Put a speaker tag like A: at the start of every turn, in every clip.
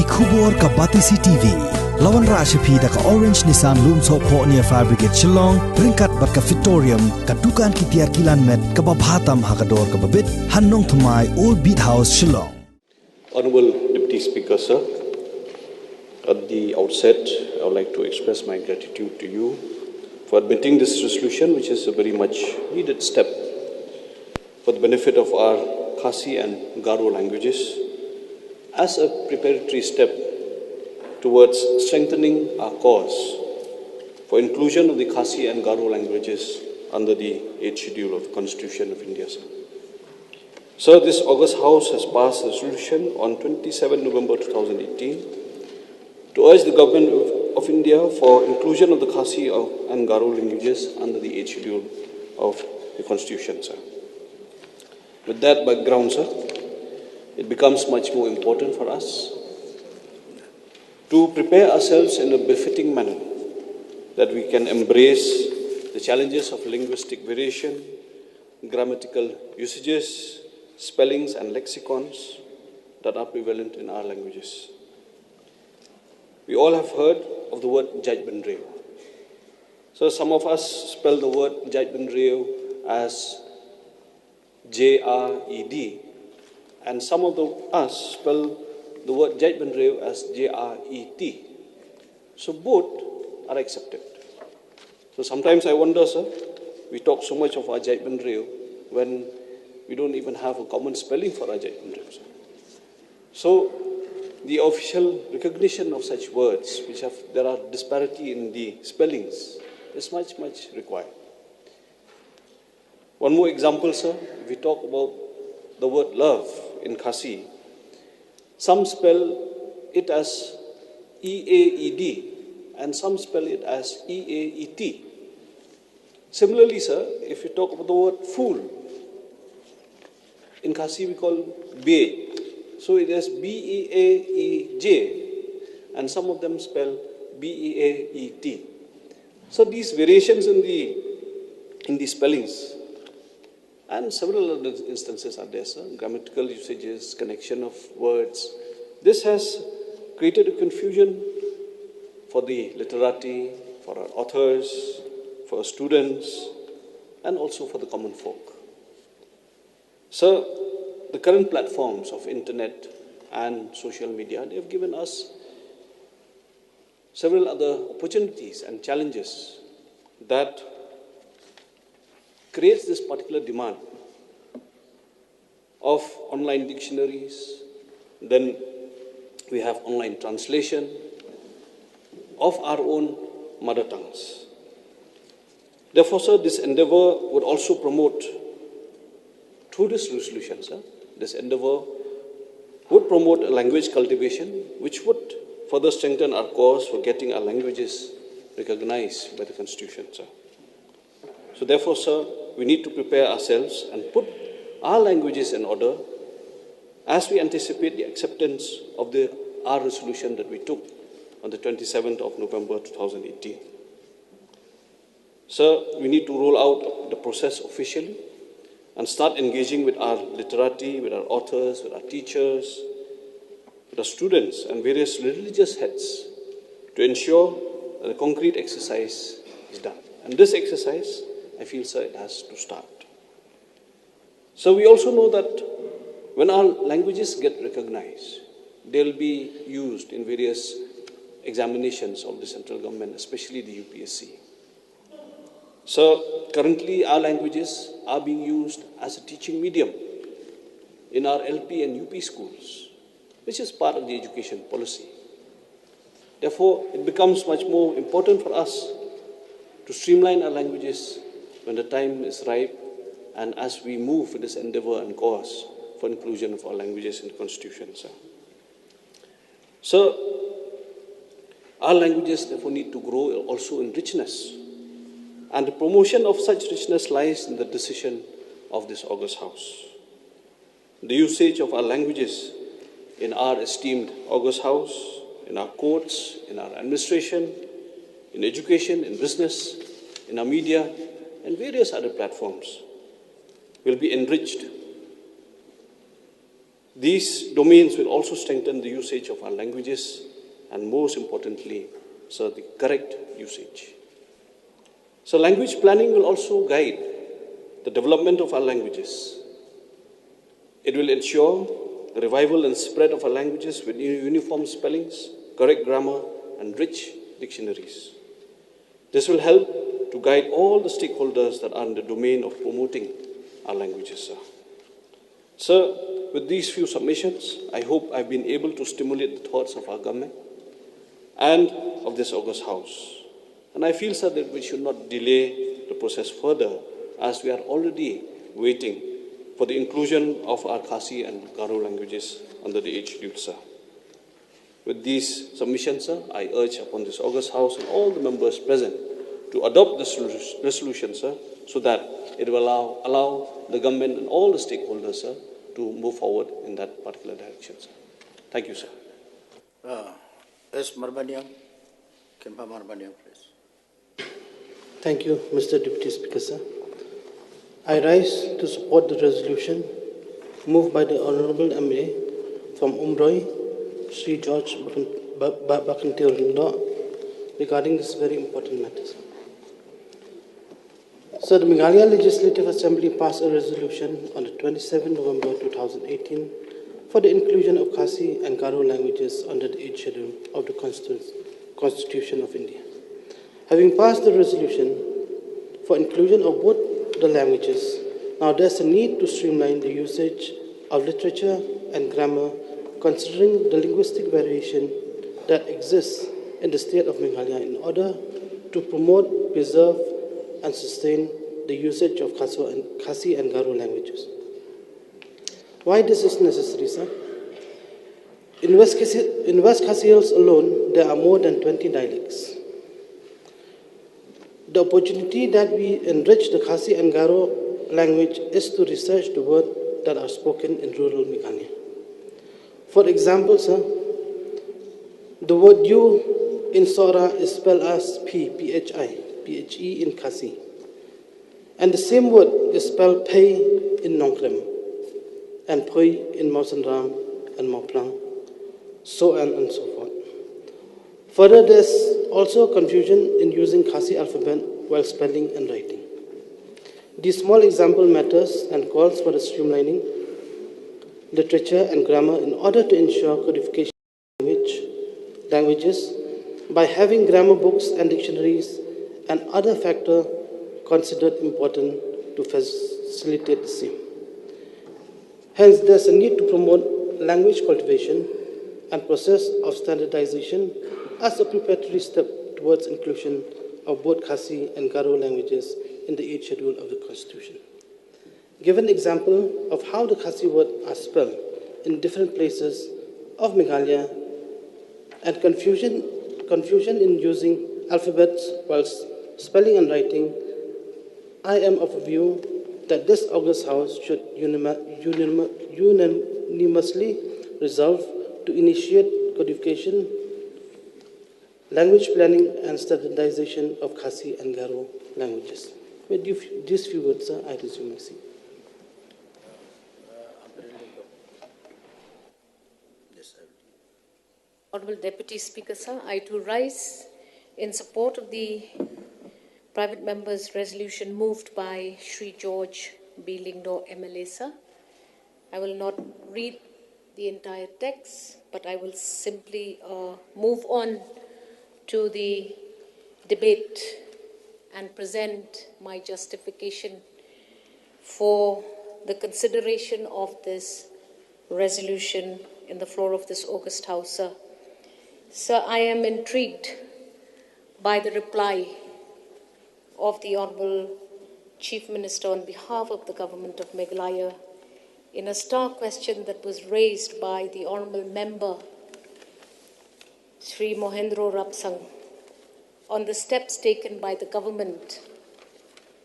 A: Khubor ka Batisi TV. Lawan Rashapi da ka Orange Nissan Loom So Po near Fire Brigade Shillong, Ringkat bat ka Victorium, ka Dukan ki Tiar Kilan Met, ka Babhatam Hakador ka Babit, Hannong Thumai Old Beat House Shillong.
B: Honorable Deputy Speaker, sir, at the outset, I would like to express my gratitude to you for admitting this resolution, which is a very much needed step for the benefit of our Khasi and Garo languages, as a preparatory step towards strengthening our cause for inclusion of the Khasi and Garo languages under the 8th schedule of the Constitution of India. Sir, this August House has passed a resolution on 27 November 2018 to urge the Government of India for inclusion of the Khasi and Garo languages under the 8th schedule of the Constitution, sir. With that background, sir, it becomes much more important for us to prepare ourselves in a befitting manner that we can embrace the challenges of linguistic variation, grammatical usages, spellings and lexicons that are prevalent in our languages. We all have heard of the word judgment rail. So some of us spell the word judgment rail as J-R-E-D, and some of us spell the word judgment rail as J-R-E-T. So both are accepted. So sometimes I wonder, sir, we talk so much of our judgment rail when we don't even have a common spelling for our judgment rail, sir. So the official recognition of such words, there are disparity in the spellings, is much required. One more example, sir, if we talk about the word love in Khasi, some spell it as E-A-E-D and some spell it as E-A-E-T. Similarly, sir, if you talk about the word fool, in Khasi we call Be. So it is B-E-A-E-J, and some of them spell B-E-A-E-T. So these variations in the spellings, and several other instances are there, sir, grammatical usages, connection of words. This has created a confusion for the literati, for our authors, for our students, and also for the common folk. So the current platforms of internet and social media, they have given us several other opportunities and challenges that creates this particular demand of online dictionaries. Then we have online translation of our own mother tongues. Therefore, sir, this endeavor would also promote, through this resolution, sir, this endeavor would promote a language cultivation which would further strengthen our cause for getting our languages recognized by the Constitution, sir. So therefore, sir, we need to prepare ourselves and put our languages in order as we anticipate the acceptance of our resolution that we took on the 27th of November 2018. Sir, we need to roll out the process officially and start engaging with our literati, with our authors, with our teachers, with our students and various religious heads to ensure that a concrete exercise is done. And this exercise, I feel, sir, it has to start. So we also know that when our languages get recognized, they'll be used in various examinations of the central government, especially the UPSC. So currently our languages are being used as a teaching medium in our LP and UP schools, which is part of the education policy. Therefore, it becomes much more important for us to streamline our languages when the time is ripe and as we move in this endeavor and cause for inclusion of our languages in the Constitution, sir. So, our languages therefore need to grow also in richness. And the promotion of such richness lies in the decision of this August House. The usage of our languages in our esteemed August House, in our courts, in our administration, in education, in business, in our media, and various other platforms will be enriched These domains will also strengthen the usage of our languages and, most importantly, sir, the correct usage. So language planning will also guide the development of our languages. It will ensure the revival and spread of our languages with uniform spellings, correct grammar, and rich dictionaries. This will help to guide all the stakeholders that are in the domain of promoting our languages, sir. Sir, with these few submissions, I hope I've been able to stimulate the thoughts of our government and of this august House. And I feel, sir, that we should not delay the process further, as we are already waiting for the inclusion of our Khasi and Garo languages under the age schedule, sir. With these submissions, sir, I urge upon this august House and all the members present to adopt this resolution, sir, so that it will allow the government and all the stakeholders, sir, to move forward in that particular direction, sir. Thank you, sir.
C: S. Marbaniam, Kempa Marbaniam, please.
D: Thank you, Mr. Deputy Speaker, sir. I rise to support the resolution moved by the Honourable MA from Umroi, Sri George Bakantir regarding this very important matter. So the Meghalaya Legislative Assembly passed a resolution on the 27th November 2018 for the inclusion of Khasi and Garo languages under the 8th schedule of the Constitution of India. Having passed the resolution for inclusion of both the languages, now there's a need to streamline the usage of literature and grammar considering the linguistic variation that exists in the state of Meghalaya in order to promote, preserve, and sustain the usage of Khasi and Garo languages. Why this is necessary, sir? In West Khasi Hills alone, there are more than 20 dialects. The opportunity that we enrich the Khasi and Garo language is to research the words that are spoken in rural Meghalaya. For example, sir, the word you in Sora is spelled as P-H-I in Khasi. And the same word is spelled Pei in Nongkrem, and Poi in Mausanram and Mauplang, so on and so forth. Further, there's also confusion in using Khasi alphabet while spelling and writing. These small example matters and calls for the streamlining literature and grammar in order to ensure codification of languages by having grammar books and dictionaries and other factors considered important to facilitate the same. Hence, there's a need to promote language cultivation and process of standardization as a preparatory step towards inclusion of both Khasi and Garo languages in the 8th schedule of the Constitution. Give an example of how the Khasi words are spelled in different places of Meghalaya and confusion in using alphabets while spelling and writing. I am of a view that this august House should unanimously resolve to initiate codification, language planning, and standardization of Khasi and Garo languages. With these few words, sir, I resume my seat.
E: Honourable Deputy Speaker, sir, I too rise in support of the private member's resolution moved by Sri George B. Lingdo MLA, sir. I will not read the entire text, but I will simply move on to the debate and present my justification for the consideration of this resolution in the floor of this august House, sir. Sir, I am intrigued by the reply of the Honourable Chief Minister on behalf of the Government of Meghalaya in a stark question that was raised by the Honourable Member Sri Mohendro Rapsang on the steps taken by the government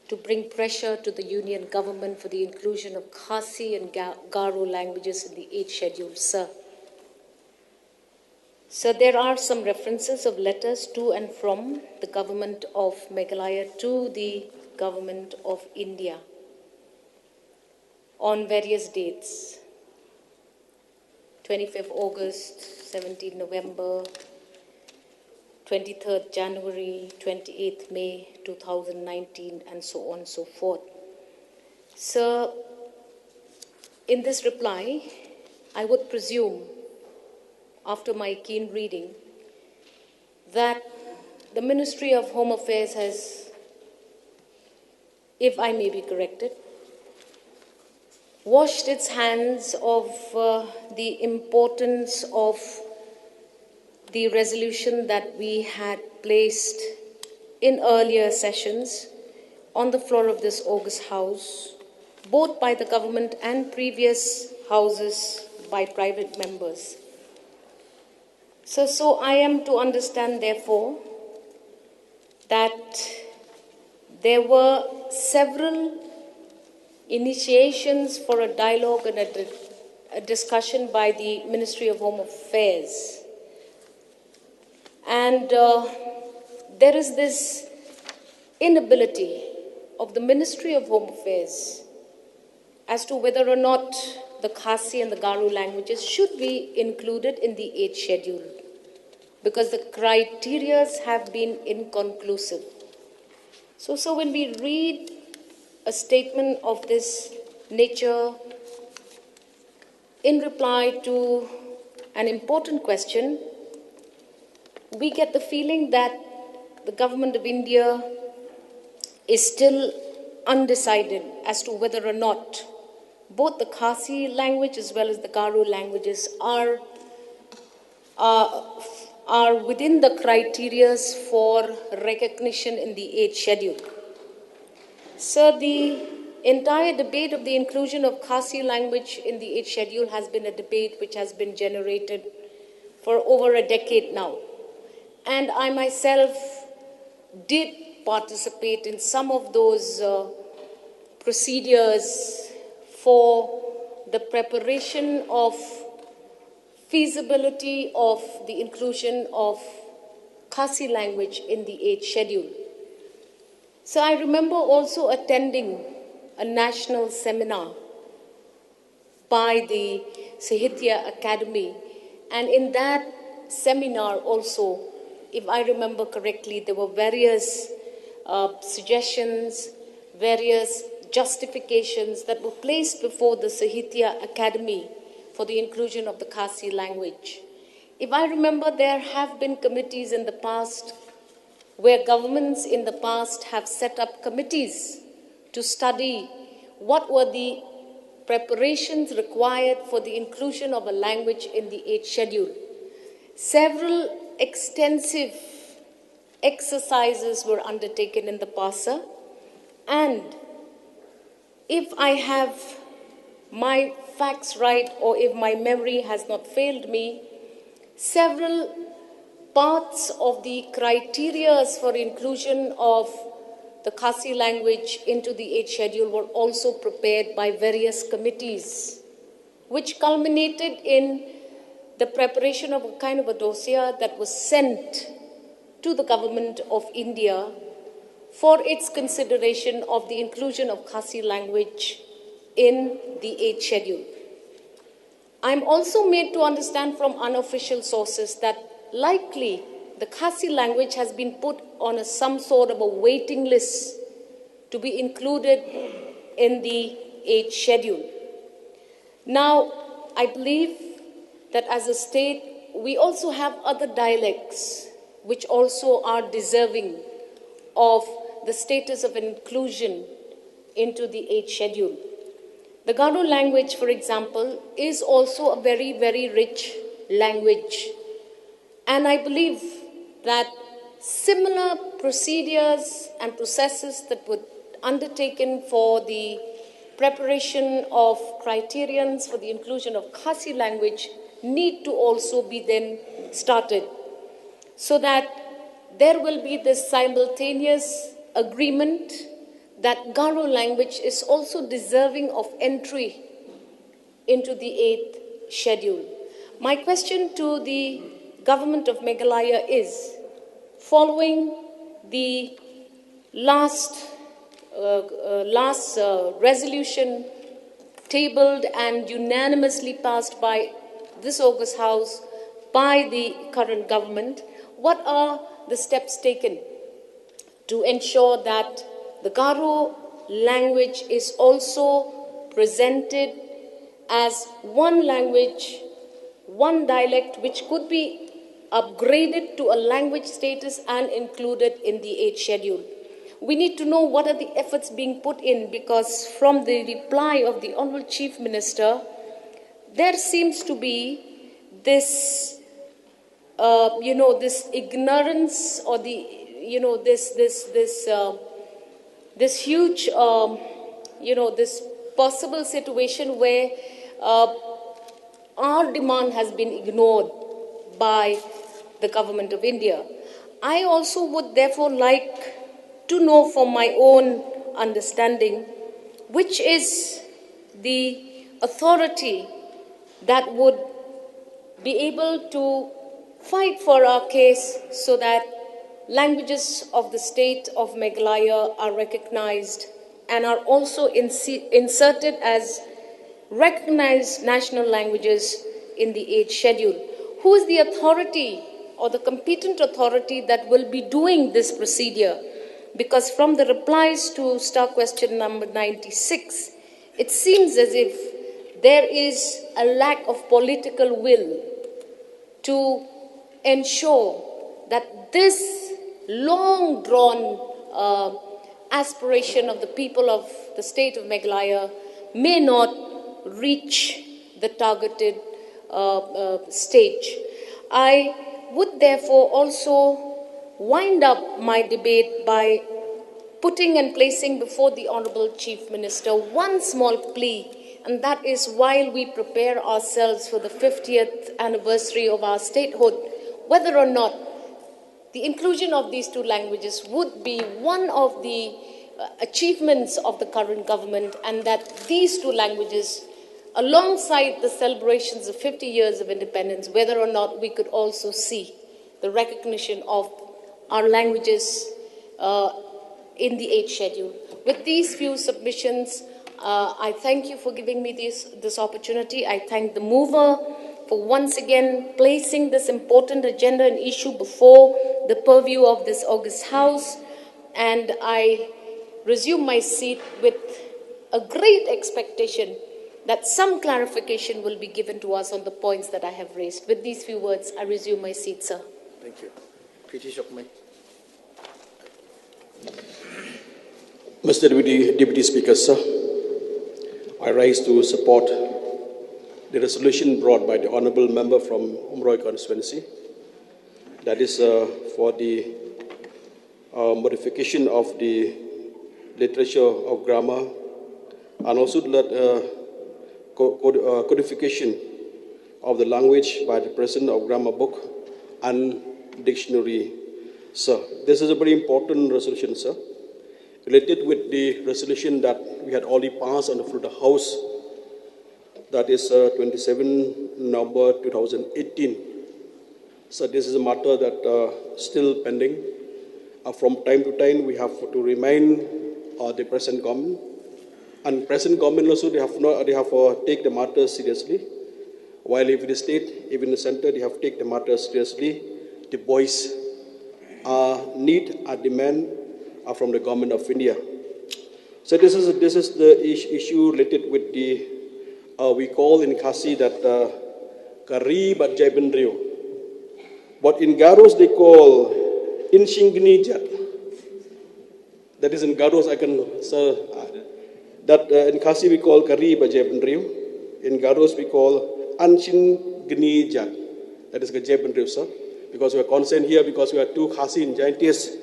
E: to bring pressure to the Union Government for the inclusion of Khasi and Garo languages in the 8th schedule, sir. So there are some references of letters to and from the Government of Meghalaya to the Government of India on various dates. 25th August, 17th November, 23rd January, 28th May 2019, and so on and so forth. Sir, in this reply, I would presume, after my keen reading, that the Ministry of Home Affairs has, if I may be corrected, washed its hands of the importance of the resolution that we had placed in earlier sessions on the floor of this August House, both by the government and previous houses by private members. So I am to understand, therefore, that there were several initiations for a dialogue and a discussion by the Ministry of Home Affairs. And there is this inability of the Ministry of Home Affairs as to whether or not the Khasi and the Garo languages should be included in the 8th schedule, because the criteria have been inconclusive. So when we read a statement of this nature in reply to an important question, we get the feeling that the government of India is still undecided as to whether or not both the Khasi language as well as the Garo languages are within the criteria for recognition in the 8th schedule. Sir, the entire debate of the inclusion of Khasi language in the 8th schedule has been a debate which has been generated for over a decade now. And I myself did participate in some of those procedures for the preparation of feasibility of the inclusion of Khasi language in the 8th schedule. So I remember also attending a national seminar by the Sahitya Academy, and in that seminar also, if I remember correctly, there were various suggestions, various justifications that were placed before the Sahitya Academy for the inclusion of the Khasi language. If I remember, there have been committees in the past where governments in the past have set up committees to study what were the preparations required for the inclusion of a language in the 8th schedule. Several extensive exercises were undertaken in the past, and if I have my facts right, or if my memory has not failed me, several parts of the criteria for inclusion of the Khasi language into the 8th schedule were also prepared by various committees, which culminated in the preparation of a kind of a dossier that was sent to the government of India for its consideration of the inclusion of Khasi language in the 8th schedule. I'm also made to understand from unofficial sources that likely the Khasi language has been put on some sort of a waiting list to be included in the 8th schedule. Now, I believe that as a state, we also have other dialects which also are deserving of the status of inclusion into the 8th schedule. The Garo language, for example, is also a very, very rich language. And I believe that similar procedures and processes that were undertaken for the preparation of criterions for the inclusion of Khasi language need to also be then started, so that there will be this simultaneous agreement that Garo language is also deserving of entry into the 8th schedule. My question to the government of Meghalaya is, following the last resolution tabled and unanimously passed by this August House by the current government, what are the steps taken to ensure that the Garo language is also presented as one language, one dialect, which could be upgraded to a language status and included in the 8th schedule? We need to know what are the efforts being put in, because from the reply of the Honorable Chief Minister, there seems to be this, this ignorance, or the, this huge, this possible situation where our demand has been ignored by the government of India. I also would therefore like to know, from my own understanding, which is the authority that would be able to fight for our case so that languages of the state of Meghalaya are recognized and are also inserted as recognized national languages in the 8th schedule. Who is the authority or the competent authority that will be doing this procedure? Because from the replies to star question number 96, it seems as if there is a lack of political will to ensure that this long-drawn aspiration of the people of the state of Meghalaya may not reach the targeted stage. I would therefore also wind up my debate by putting and placing before the Honorable Chief Minister one small plea, and that is, while we prepare ourselves for the 50th anniversary of our statehood, whether or not the inclusion of these two languages would be one of the achievements of the current government, and that these two languages, alongside the celebrations of 50 years of independence, whether or not we could also see the recognition of our languages in the 8th schedule. With these few submissions, I thank you for giving me this opportunity. I thank the mover for once again placing this important agenda and issue before the purview of this August House, and I resume my seat with a great expectation that some clarification will be given to us on the points that I have raised. With these few words, I resume my seat, sir.
C: Thank you. PT Shokmai.
B: Mr. Deputy Speaker, sir, I rise to support the resolution brought by the Honourable Member from Umroi constituency, that is for the modification of the literature of grammar, and also the codification of the language by the President of Grammar Book and Dictionary, sir. This is a very important resolution, sir, related with the resolution that we had already passed on the floor of the House, that is 27 November 2018. So this is a matter that still pending. From time to time, we have to remind the present government, and present government also they have take the matter seriously. While even the state, even the center, they have take the matter seriously. The voice need a demand from the government of India. So this is the issue related with the we call in Khasi that Kari but Jaibendrio. But in Garos they call Inshingnijat. That is in Garos I can that in Khasi we call Kari but Jaibendrio. In Garos we call Anshingnijat. That is Jaibendrio, sir. Because we are concerned here because we are two Khasi in giantess.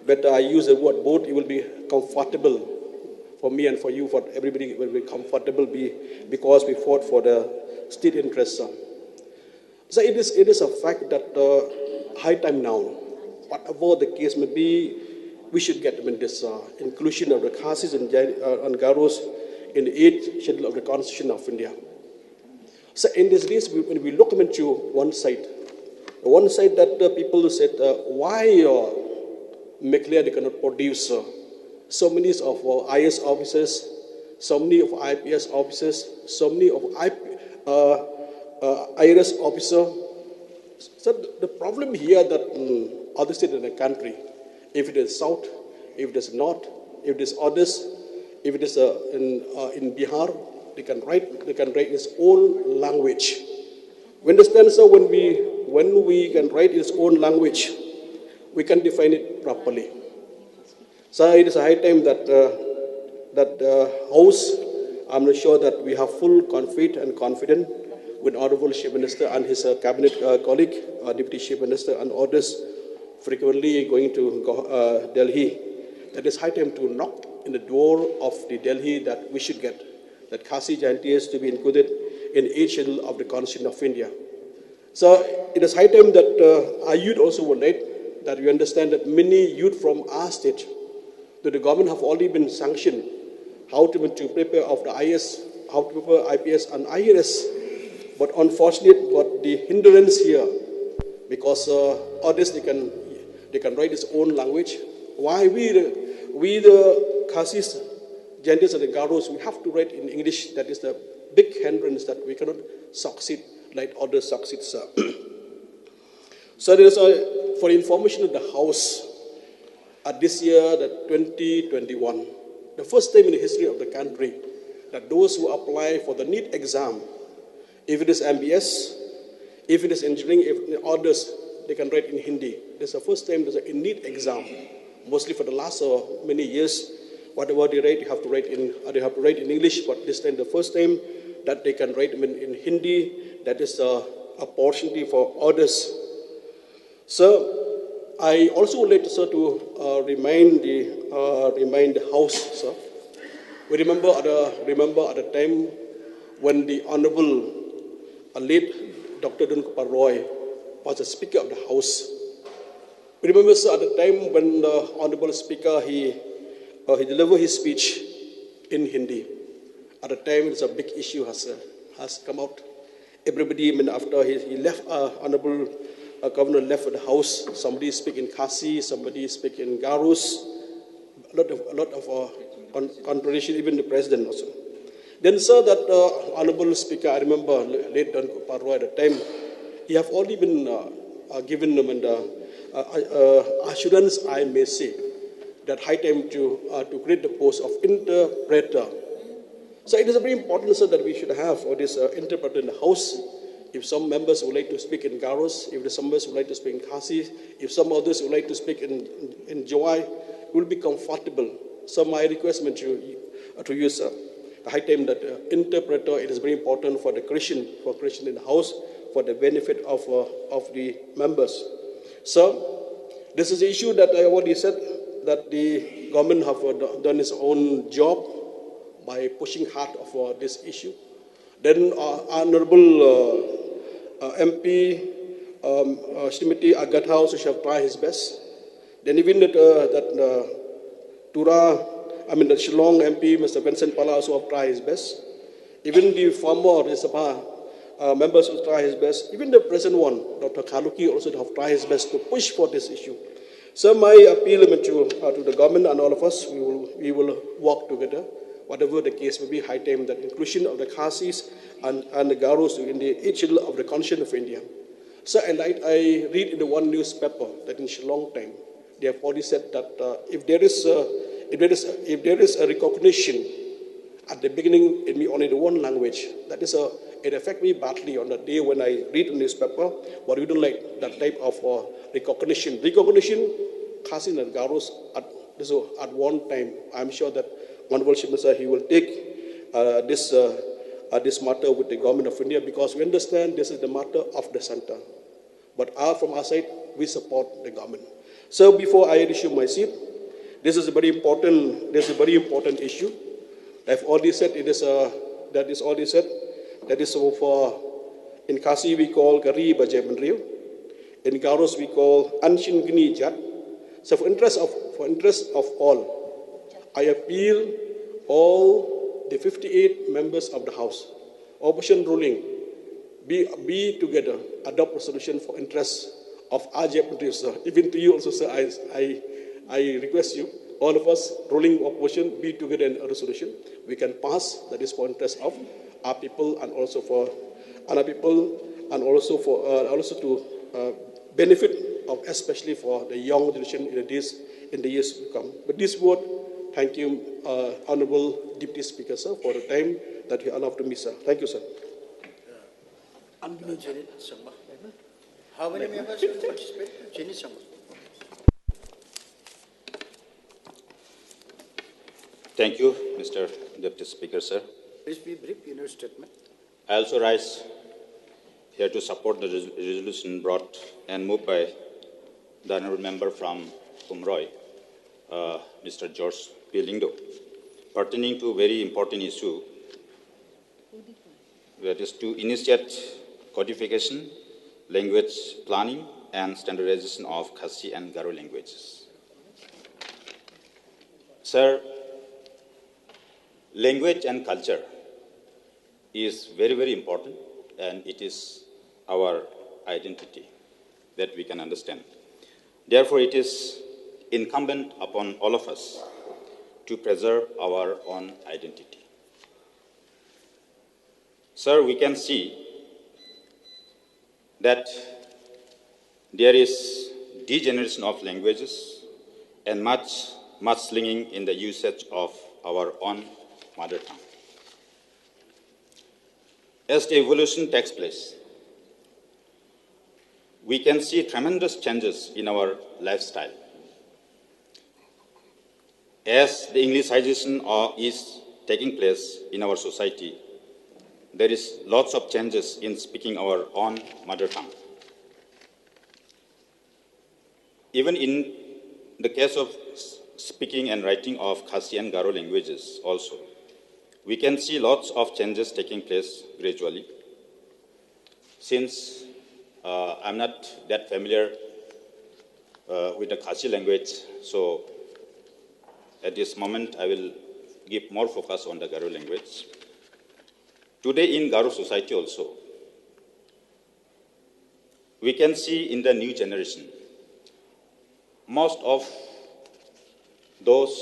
B: But I use the word both, it will be comfortable for me and for you, for everybody will be comfortable because we fought for the state interests. So it is a fact that high time now, whatever the case may be, we should get this inclusion of the Khasis and Garos in the 8th schedule of the Constitution of India. So in this list, when we look into one side that people said, why Meghalaya they cannot produce so many of IS officers, so many of IPS officers, so many of
F: IRS officer. So the problem here that other state in the country, if it is south, if it is north, if it is others, if it is in Bihar, they can write its own language. We understand, so when we can write its own language, we can define it properly. So it is a high time that House, I'm not sure that we have full confidence and confidence with Honorable Chief Minister and his cabinet colleague, Deputy Chief Minister and others frequently going to Delhi. That is high time to knock in the door of the Delhi that we should get, that Khasi Jayanti is to be included in each schedule of the Constitution of India. So it is high time that our youth also would like that we understand that many youth from our state, that the government have already been sanctioned how to prepare of the IS, how to prepare IPS and IRS. But unfortunately, but the hindrance here, because others they can write its own language. Why we the Khasis, Jayantis and the Garos, we have to write in English. That is the big hindrance that we cannot succeed like others succeed. So there is for information of the House, this year, the 2021, the first time in the history of the country that those who apply for the NEET exam, if it is MBS, if it is engineering, if others, they can write in Hindi. This is the first time there's a NEET exam. Mostly for the last many years, whatever they write, they have to write in English. But this time, the first time that they can write in Hindi, that is a opportunity for others. So I also would like to remind the House, sir. We remember at the time when the Honorable late Dr. Ïingdorbar Roy was the Speaker of the House. We remember, sir, at the time when the Honorable Speaker he delivered his speech in Hindi. At the time, it's a big issue has come out. Everybody, after he left, Honorable Governor left the House. Somebody speak in Khasi, somebody speak in Garus. A lot of contradiction, even the President also. Then, sir, that Honorable Speaker, I remember late Ïingdorbar Roy at the time, he have already been given them assurance, I may say, that high time to create the post of interpreter. So it is very important, sir, that we should have this interpreter in the House. If some members would like to speak in Garos, if some members would like to speak in Khasi, if some others would like to speak in Jawai, it will be comfortable. So my request to you, sir, the high time that interpreter, it is very important for Christian in the House, for the benefit of the members. So this is the issue that I already said, that the government have done its own job by pushing hard for this issue. Then Honorable MP Srimati Agatha also shall try his best. Then even the Shillong MP, Mr. Vincent Pala, also have tried his best. Even the former members will try his best. Even the present one, Dr. Kaluki, also have tried his best to push for this issue. So my appeal to the government and all of us, we will work together. Whatever the case may be, high time that inclusion of the Khasis and the Garos in each schedule of the Constitution of India. So I read in the one newspaper that in Shillong time, they have already said that if there is a recognition at the beginning in me only the one language, that is it affects me badly on the day when I read the newspaper, but we don't like that type of recognition. Recognition, Khasi and Garos at one time. I'm sure that Honorable Chief Minister, he will take this matter with the government of India, because we understand this is the matter of the center. But from our side, we support the government. So before I resume my seat, this is a very important issue. I've already said that is for in Khasi we call Gari Bajemanrio, in Garos we call Anshin Gini Jat. So for interest of all, I appeal all the 58 members of the House, opposition ruling, be together, adopt a solution for interest of our Japanese, sir. Even to you also, sir, I request you, all of us, ruling opposition, be together in a resolution. We can pass, that is for interest of our people and also for other people, and also for also to benefit of, especially for the young generation in the years to come. With this word, thank you, Honorable Deputy Speaker, sir, for the time that you allowed to me, sir. Thank you, sir.
C: How many members will participate? Jenny Sangma.
G: Thank you, Mr. Deputy Speaker, sir.
C: Please be brief in your statement.
G: I also rise here to support the resolution brought and moved by the honourable member from Umroi, Mr. George P. Lingdo, pertaining to a very important issue, that is to initiate codification, language planning, and standardization of Khasi and Garo languages. Sir, language and culture is very, very important, and it is our identity that we can understand. Therefore, it is incumbent upon all of us to preserve our own identity. Sir, we can see that there is degeneration of languages and much mudslinging in the usage of our own mother tongue. As the evolution takes place, we can see tremendous changes in our lifestyle. As the Englishization is taking place in our society, there is lots of changes in speaking our own mother tongue. Even in the case of speaking and writing of Khasi and Garo languages also, we can see lots of changes taking place gradually. Since I'm not that familiar with the Khasi language, so at this moment I will give more focus on the Garo language. Today in Garo society also, we can see in the new generation, most of those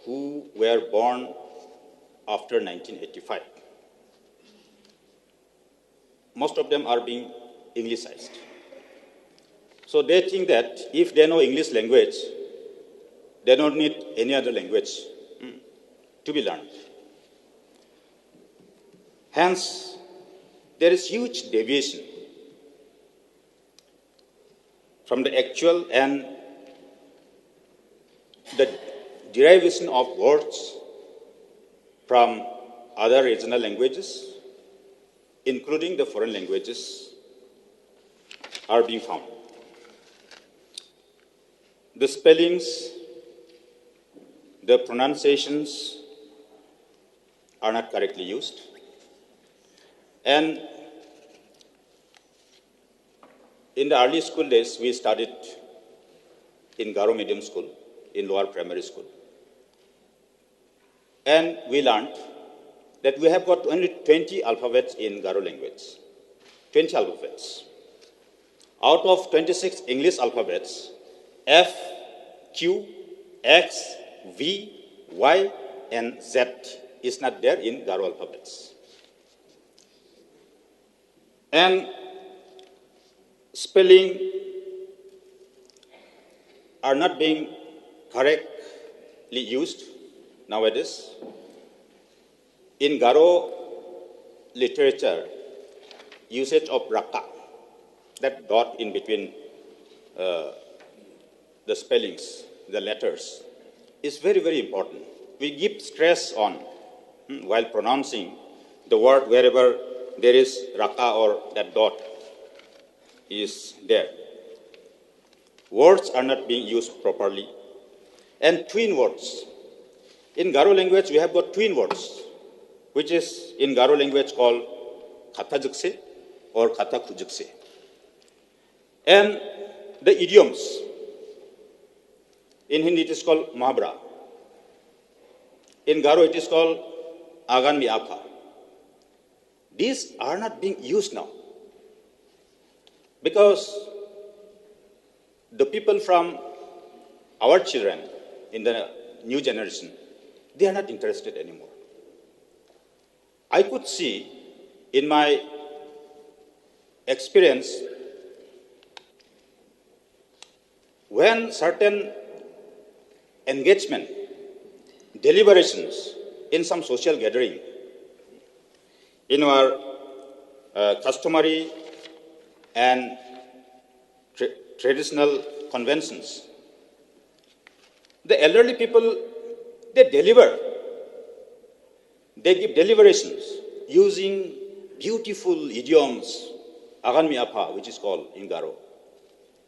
G: who were born after 1985, most of them are being Englishized. So they think that if they know English language, they don't need any other language to be learned. Hence, there is huge deviation from the actual and the derivation of words from other regional languages, including the foreign languages, are being found. The spellings, the pronunciations are not correctly used. And in the early school days, we studied in Garo medium school, in lower primary school. And we learned that we have got only 20 alphabets in Garo language, 20 alphabets. Out of 26 English alphabets, F, Q, X, V, Y, and Z is not there in Garo alphabets. And spelling are not being correctly used nowadays. In Garo literature, usage of raka, that dot in between the spellings, the letters, is very, very important. We give stress on while pronouncing the word wherever there is raka or that dot is there. Words are not being used properly. And twin words. In Garo language, we have got twin words, which is in Garo language called kata jukse or kata khujukse. And the idioms, in Hindi it is called mahabra. In Garo it is called agan mi akha. These are not being used now because the people from our children in the new generation, they are not interested anymore. I could see in my experience when certain engagement, deliberations in some social gathering, in our customary and traditional conventions, the elderly people, they deliver, they give deliberations using beautiful idioms, agan apa, which is called in Garo,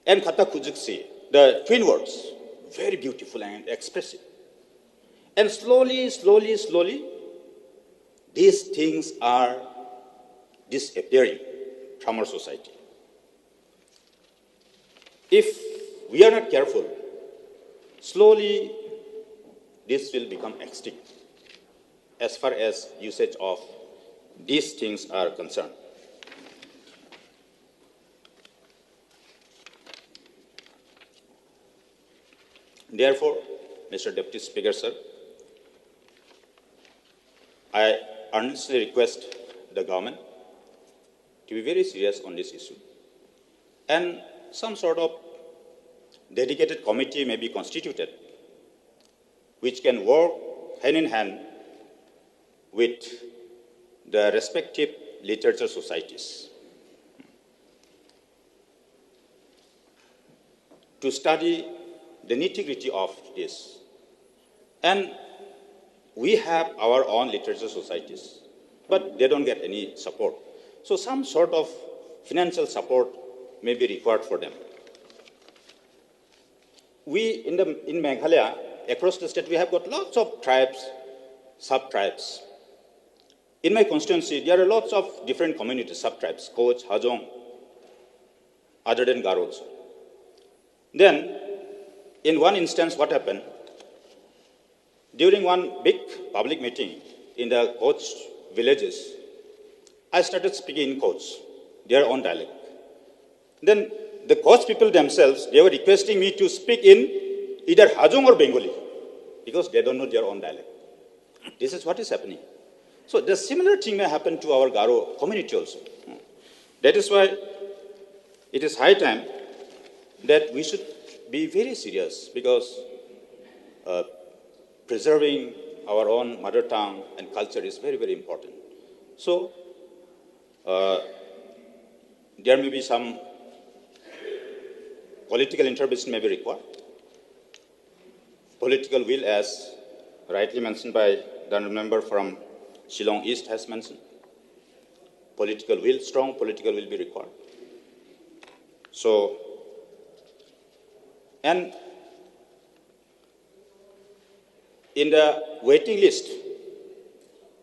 G: and kata kujuksi, the twin words, very beautiful and expressive. And slowly, these things are disappearing from our society. If we are not careful, slowly this will become extinct as far as usage of these things are concerned. Therefore, Mr. Deputy Speaker, sir, I earnestly request the government to be very serious on this issue, and some sort of dedicated committee may be constituted which can work hand in hand with the respective literature societies to study the nitty-gritty of this. And we have our own literature societies, but they don't get any support. So some sort of financial support may be required for them. We, in Meghalaya, across the state, we have got lots of tribes, sub-tribes. In my constituency, there are lots of different communities, sub-tribes, Koch, Hajong, other than Garo also. Then, in one instance, what happened? During one big public meeting in the Koch villages, I started speaking in Koch, their own dialect. Then the Koch people themselves, they were requesting me to speak in either Hajong or Bengali, because they don't know their own dialect. This is what is happening. So the similar thing may happen to our Garo community also. That is why it is high time that we should be very serious, because preserving our own mother tongue and culture is very, very important. So there may be some political intervention may be required. Political will, as rightly mentioned by the member from Shillong East has mentioned, political will, strong political will be required. So, and in the waiting list,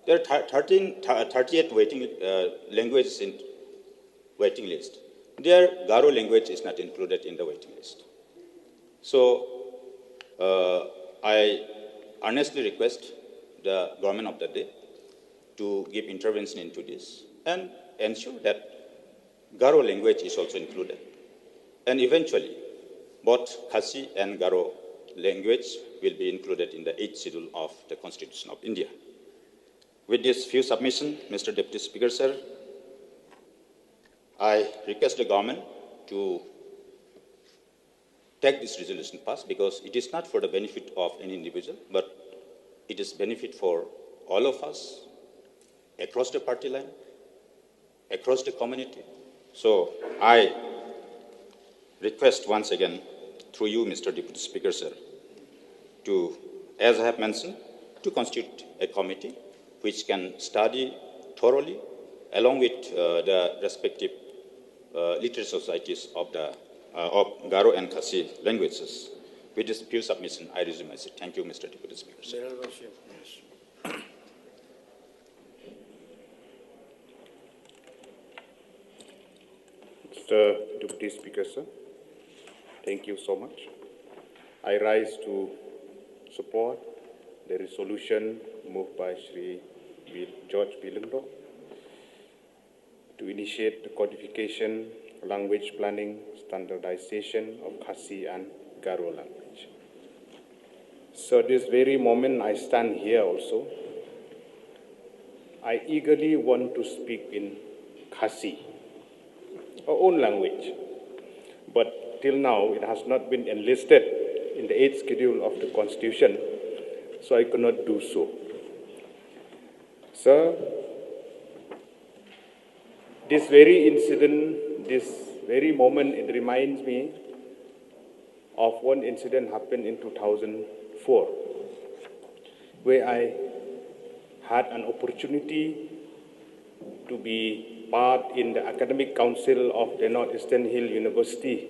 G: there are 38 waiting languages in waiting list. Their Garo language is not included in the waiting list. So, I earnestly request the government of the day to give intervention into this and ensure that Garo language is also included. And eventually, both Khasi and Garo language will be included in the 8th schedule of the Constitution of India. With this few submission, Mr. Deputy Speaker, sir, I request the government to take this resolution passed, because it is not for the benefit of any individual, but it is benefit for all of us across the party line, across the community. So I request once again, through you, Mr. Deputy Speaker, sir, to, as I have mentioned, to constitute a committee which can study thoroughly along with the respective literary societies of the of Garo and Khasi languages. With this few submission, I resume my seat. Thank you, Mr. Deputy Speaker, sir.
H: Mr. Deputy Speaker, sir, thank you so much. I rise to support the resolution moved by Sri George Bilingdo to initiate the codification, language planning, standardization of Khasi and Garo language. So this very moment I stand here also, I eagerly want to speak in Khasi. our own language. But till now, it has not been enlisted in the 8th schedule of the Constitution, so I cannot do so. Sir, this very incident, this very moment, it reminds me of one incident happened in 2004, where I had an opportunity to be part in the academic council of the Northeastern Hill University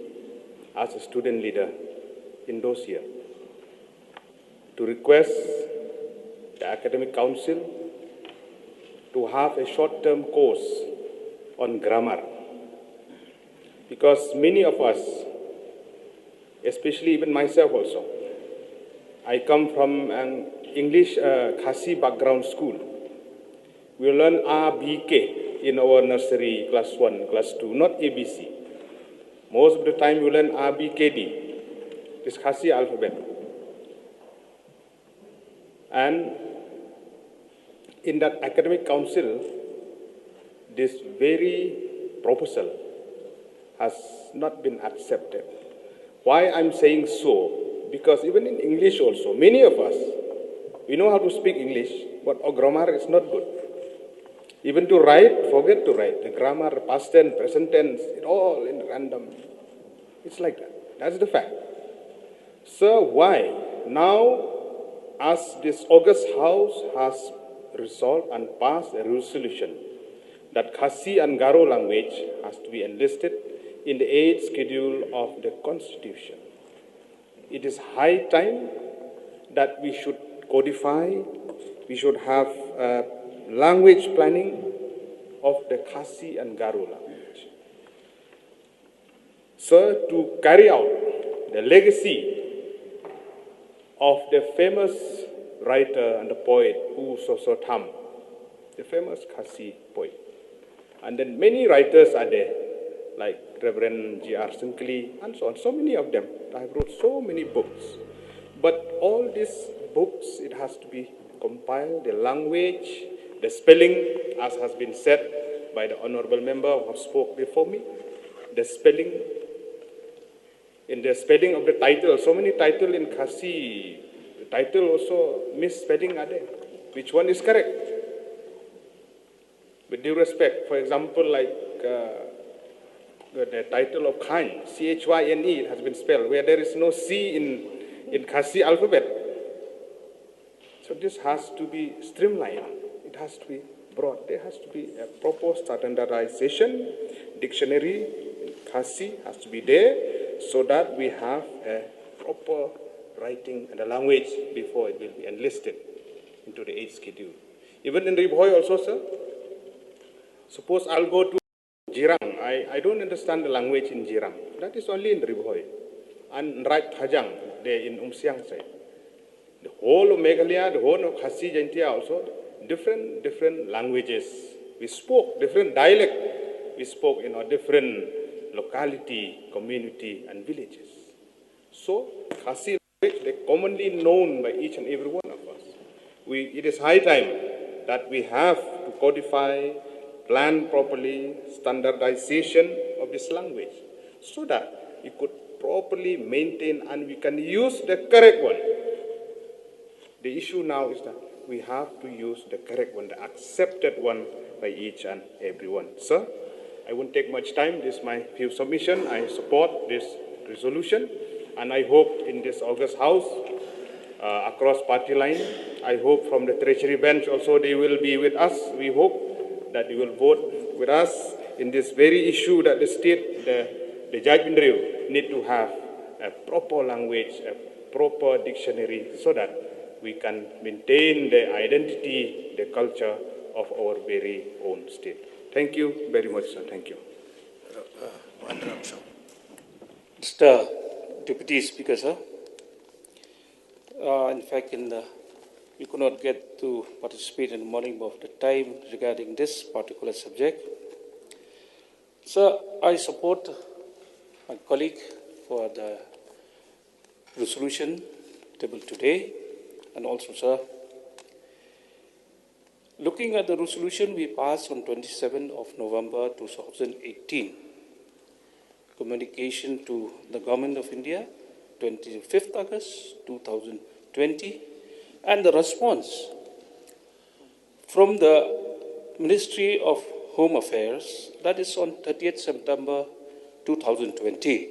H: as a student leader in those years, to request the academic council to have a short-term course on grammar. Because many of us, especially even myself also, I come from an English Khasi background school. We learn A, B, K in our nursery, class 1, class 2, not ABC. Most of the time we learn A, B, K, D, this Khasi alphabet. And in that academic council, this very proposal has not been accepted. Why I'm saying so? Because even in English also, many of us, we know how to speak English, but our grammar is not good. Even to write, forget to write. The grammar, past tense, present tense, it all in random. It's like that. That's the fact. So why? Now, as this August House has resolved and passed a resolution that Khasi and Garo language has to be enlisted in the 8th schedule of the Constitution. It is high time that we should codify, we should have language planning of the Khasi and Garo language. So to carry out the legacy of the famous writer and the poet U Sosotam, the famous Khasi poet. And then many writers are there, like Reverend G.R. Sinkli and so on, so many of them. I wrote so many books. But all these books, it has to be compiled, the language, the spelling, as has been said by the honorable member who spoke before me, the spelling, in the spelling of the title, so many titles in Khasi, the title also misspelling are there. Which one is correct? With due respect, for example, like the title of Chyne, C-H-Y-N-E, it has been spelled, where there is no C in Khasi alphabet. So this has to be streamlined. It has to be brought. There has to be a proper standardization. Dictionary in Khasi has to be there so that we have a proper writing and a language before it will be enlisted into the 8th schedule. Even in Ribhoi also, sir. Suppose I'll go to Jirang. I don't understand the language in Jirang. That is only in Ribhoi. And right Thajang, there in Umsiang side. The whole of Meghalaya, the whole of Khasi Jaintia also, different languages. We spoke different dialect. We spoke in a different locality, community, and villages. So Khasi language, they're commonly known by each and every one of us. It is high time that we have to codify, plan properly, standardization of this language, so that we could properly maintain and we can use the correct one. The issue now is that we have to use the correct one, the accepted one by each and every one. Sir, I won't take much time. This is my few submission. I support this resolution, and I hope in this August House, across party line, I hope from the Treasury bench also they will be with us. We hope that they will vote with us in this very issue that the state, the judgment need to have a proper language, a proper dictionary, so that we can maintain the identity, the culture of our very own state. Thank you very much, sir. Thank you.
I: Mr. Deputy Speaker, sir. In fact, we could not get to participate in the morning of the time regarding this particular subject. Sir, I support my colleague for the resolution tabled today. And also, sir, looking at the resolution we passed on 27th of November 2018, communication to the Government of India, 25th August 2020, and the response from the Ministry of Home Affairs, that is on 30th September 2020.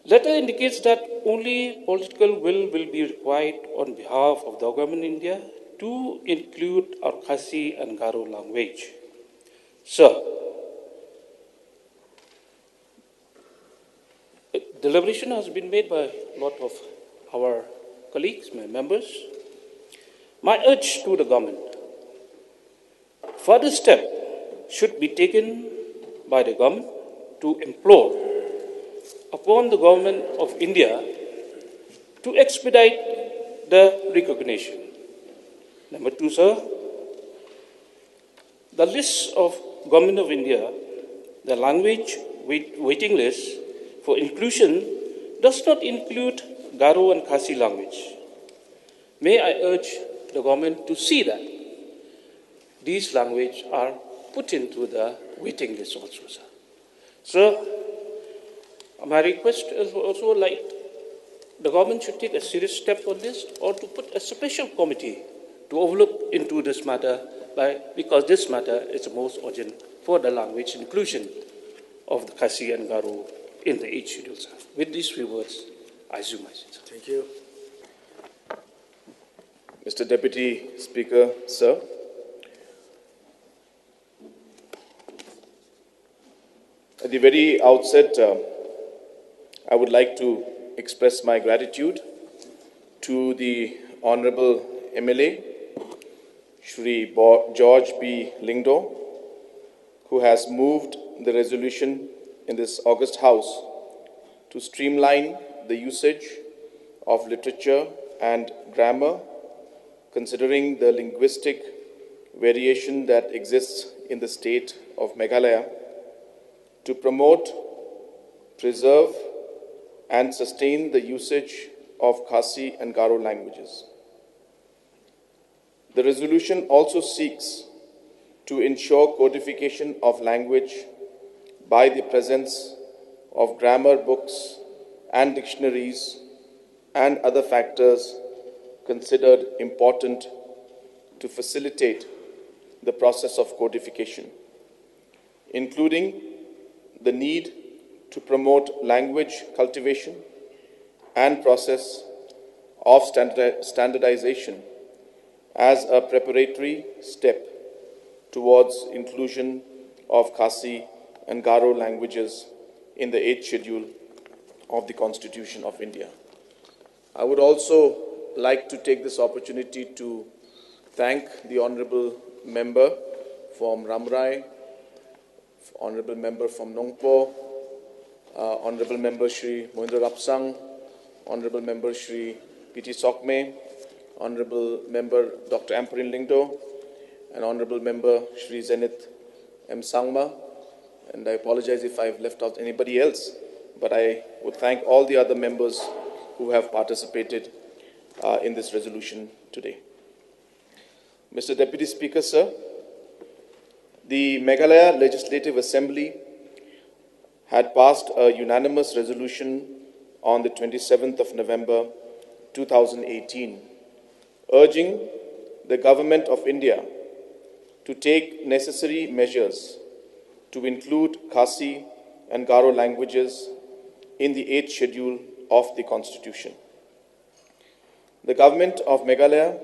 I: Letter indicates that only political will be required on behalf of the Government of India to include our Khasi and Garo language. Sir, deliberation has been made by a lot of our colleagues, my members. My urge to the government, further step should be taken by the government to implore upon the Government of India to expedite the recognition. Number two, sir, the list of Government of India, the language waiting list for inclusion does not include Garo and Khasi language. May I urge the government to see that these languages are put into the waiting list also, sir. Sir, my request is also like the government should take a serious step on this, or to put a special committee to overlook into this matter, because this matter is the most urgent for the language inclusion of the Khasi and Garo in the 8th schedule, sir. With these few words, I zoom my seat.
J: Thank you. Mr. Deputy Speaker, sir. At the very outset, I would like to express my gratitude to the Honorable MLA, Shri George B. Ïingdorbar, who has moved the resolution in this August House to streamline the usage of literature and grammar, considering the linguistic variation that exists in the state of Meghalaya, to promote, preserve, and sustain the usage of Khasi and Garo languages. The resolution also seeks to ensure codification of language by the presence of grammar books and dictionaries and other factors considered important to facilitate the process of codification, including the need to promote language cultivation and process of standardization as a preparatory step towards inclusion of Khasi and Garo languages in the 8th schedule of the Constitution of India. I would also like to take this opportunity to thank the Honourable Member from Ramrai, Honourable Member from Nongpo, Honourable Member Shri Mohindra Rapsang, Honourable Member Shri P.T. Sokme, Honourable Member Dr. Amperin Lingdo, and Honourable Member Shri Zenith M. Sangma. And I apologize if I've left out anybody else, but I would thank all the other members who have participated in this resolution today. Mr. Deputy Speaker, sir, the Meghalaya Legislative Assembly had passed a unanimous resolution on the 27th of November 2018, urging the Government of India to take necessary measures to include Khasi and Garo languages in the 8th schedule of the Constitution. The Government of Meghalaya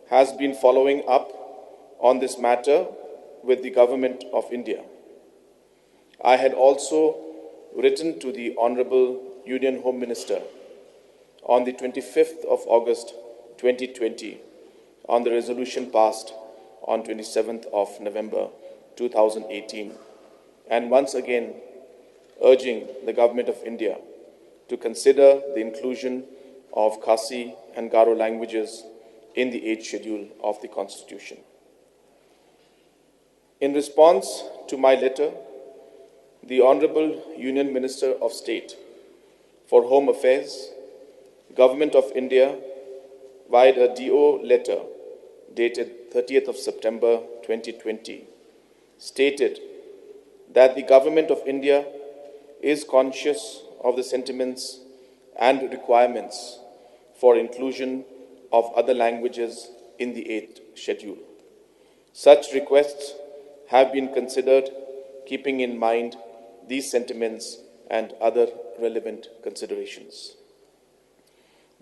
J: has been following up on this matter with the Government of India. I had also written to the Honourable Union Home Minister on the 25th of August 2020 on the resolution passed on 27th of November 2018, and once again urging the Government of India to consider the inclusion of Khasi and Garo languages in the 8th schedule of the Constitution. In response to my letter, the Honourable Union Minister of State for Home Affairs, Government of India, via a DO letter dated 30th of September 2020, stated that the Government of India is conscious of the sentiments and requirements for inclusion of other languages in the 8th schedule. Such requests have been considered keeping in mind these sentiments and other relevant considerations.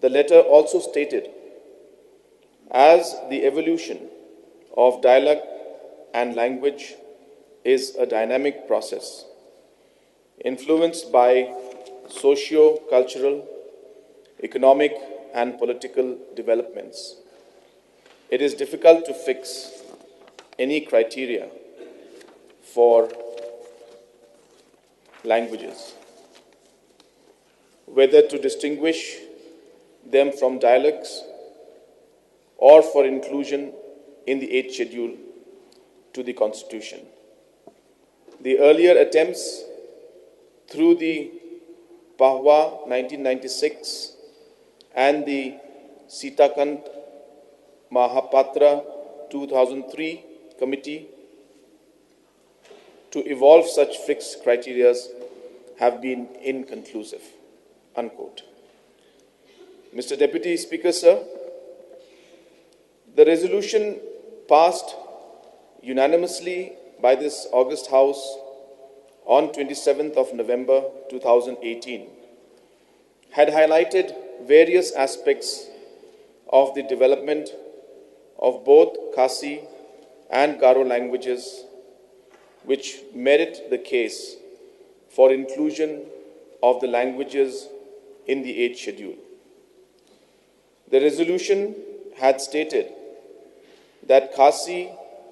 J: The letter also stated, as the evolution of dialect and language is a dynamic process influenced by socio-cultural, economic and political developments, it is difficult to fix any criteria for languages, whether to distinguish them from dialects or for inclusion in the 8th schedule to the Constitution. The earlier attempts through the Pahwa 1996 and the Sitakant Mahapatra 2003 committee to evolve such fixed criteria have been inconclusive, unquote. Mr. Deputy Speaker, sir, the resolution passed unanimously by this August House on 27th of November 2018 had highlighted various aspects of the development of both Khasi and Garo languages which merit the case for inclusion of the languages in the 8th schedule. The resolution had stated that Khasi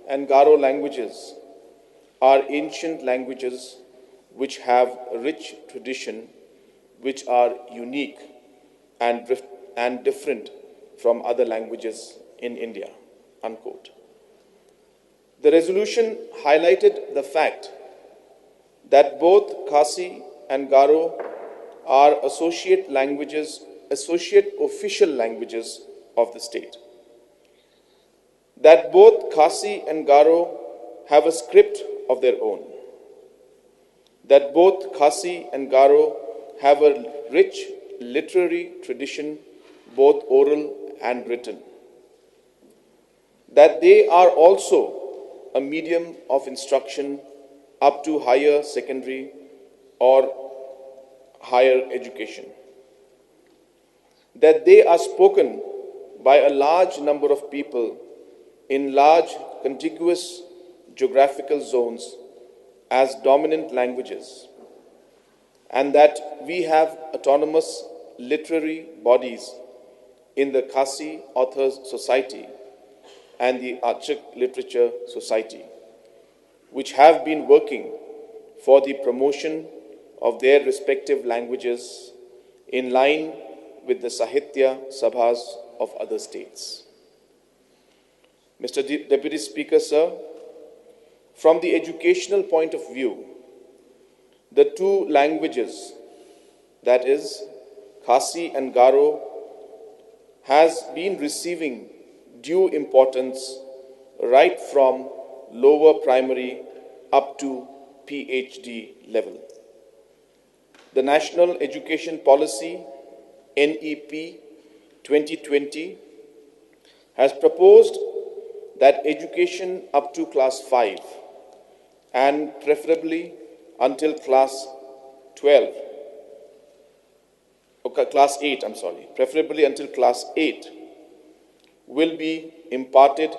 J: and Garo languages are ancient languages which have a rich tradition, which are unique and different from other languages in India, unquote. The resolution highlighted the fact that both Khasi and Garo are associate official languages of the state. That both Khasi and Garo have a script of their own. That both Khasi and Garo have a rich literary tradition, both oral and written. That they are also a medium of instruction up to higher secondary or higher education. That they are spoken by a large number of people in large contiguous geographical zones as dominant languages, and that we have autonomous literary bodies in the Khasi Authors Society and the Achak Literature Society, which have been working for the promotion of their respective languages in line with the Sahitya Sabhas of other states. Mr. Deputy Speaker, sir, from the educational point of view, the two languages, that is, Khasi and Garo, has been receiving due importance right from lower primary up to PhD level. The National Education Policy, NEP 2020, has proposed that education up to class 5 and preferably until class 12, class 8, preferably until class 8, will be imparted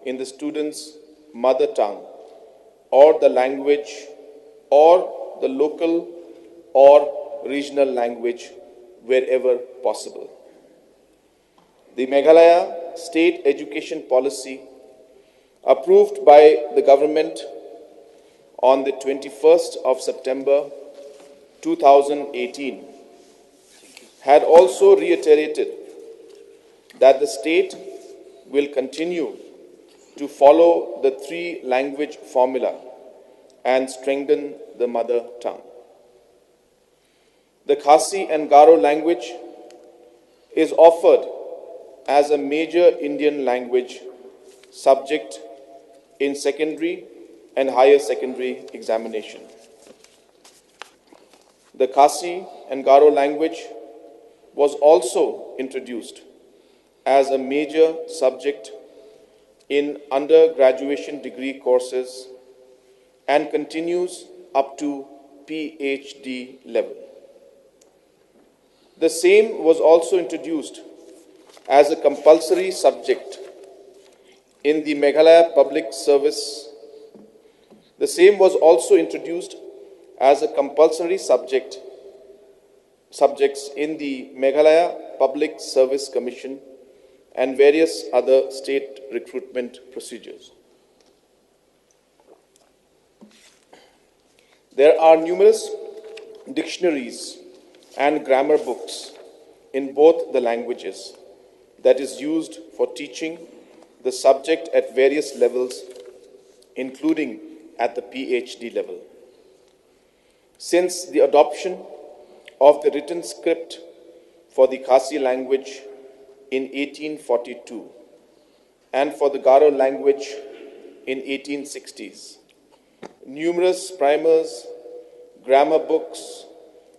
J: in the student's mother tongue or the language or the local or regional language wherever possible. The Meghalaya State Education Policy, approved by the government on the 21st of September 2018, had also reiterated that the state will continue to follow the 3-language formula and strengthen the mother tongue. The Khasi and Garo language is offered as a major Indian language subject in secondary and higher secondary examination. The Khasi and Garo language was also introduced as a major subject in undergraduation degree courses and continues up to PhD level. The same was also introduced as a compulsory subject in the Meghalaya Public Service. The same was also introduced as a compulsory subjects in the Meghalaya Public Service Commission and various other state recruitment procedures. There are numerous dictionaries and grammar books in both the languages that is used for teaching the subject at various levels, including at the PhD level. Since the adoption of the written script for the Khasi language in 1842 and for the Garo language in 1860s, numerous primers, grammar books,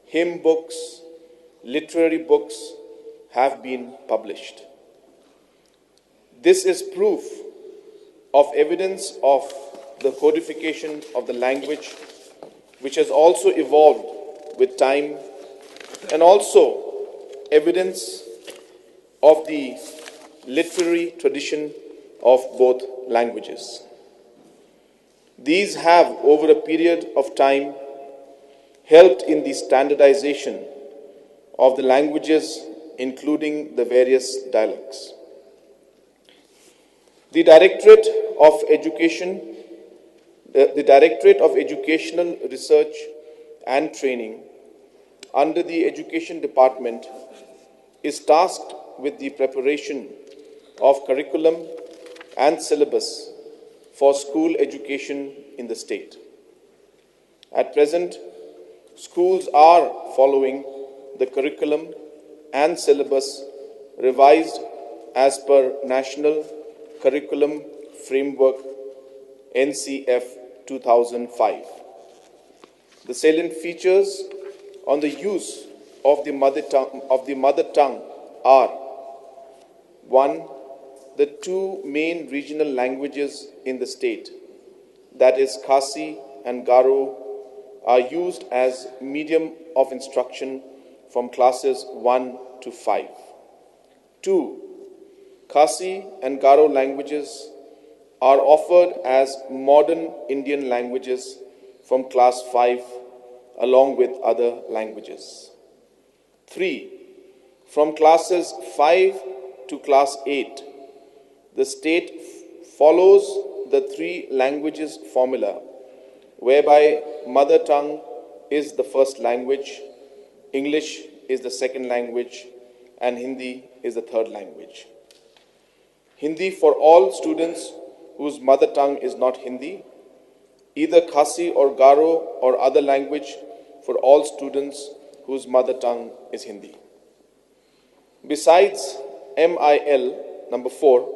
J: hymn books, literary books have been published. This is proof of evidence of the codification of the language, which has also evolved with time, and also evidence of the literary tradition of both languages. These have, over a period of time, helped in the standardization of the languages, including the various dialects. The Directorate of Educational Research and Training under the Education Department is tasked with the preparation of curriculum and syllabus for school education in the state. At present, schools are following the curriculum and syllabus revised as per National Curriculum Framework NCF 2005. The salient features on the use of the mother tongue are: 1. The two main regional languages in the state, that is Khasi and Garo, are used as medium of instruction from classes 1 to 5. 2. Khasi and Garo languages are offered as modern Indian languages from class 5 along with other languages. 3. From classes 5 to class 8, the state follows the three languages formula, whereby mother tongue is the first language, English is the second language, and Hindi is the third language. Hindi for all students whose mother tongue is not Hindi, either Khasi or Garo or other language for all students whose mother tongue is Hindi. Besides MIL, number 4,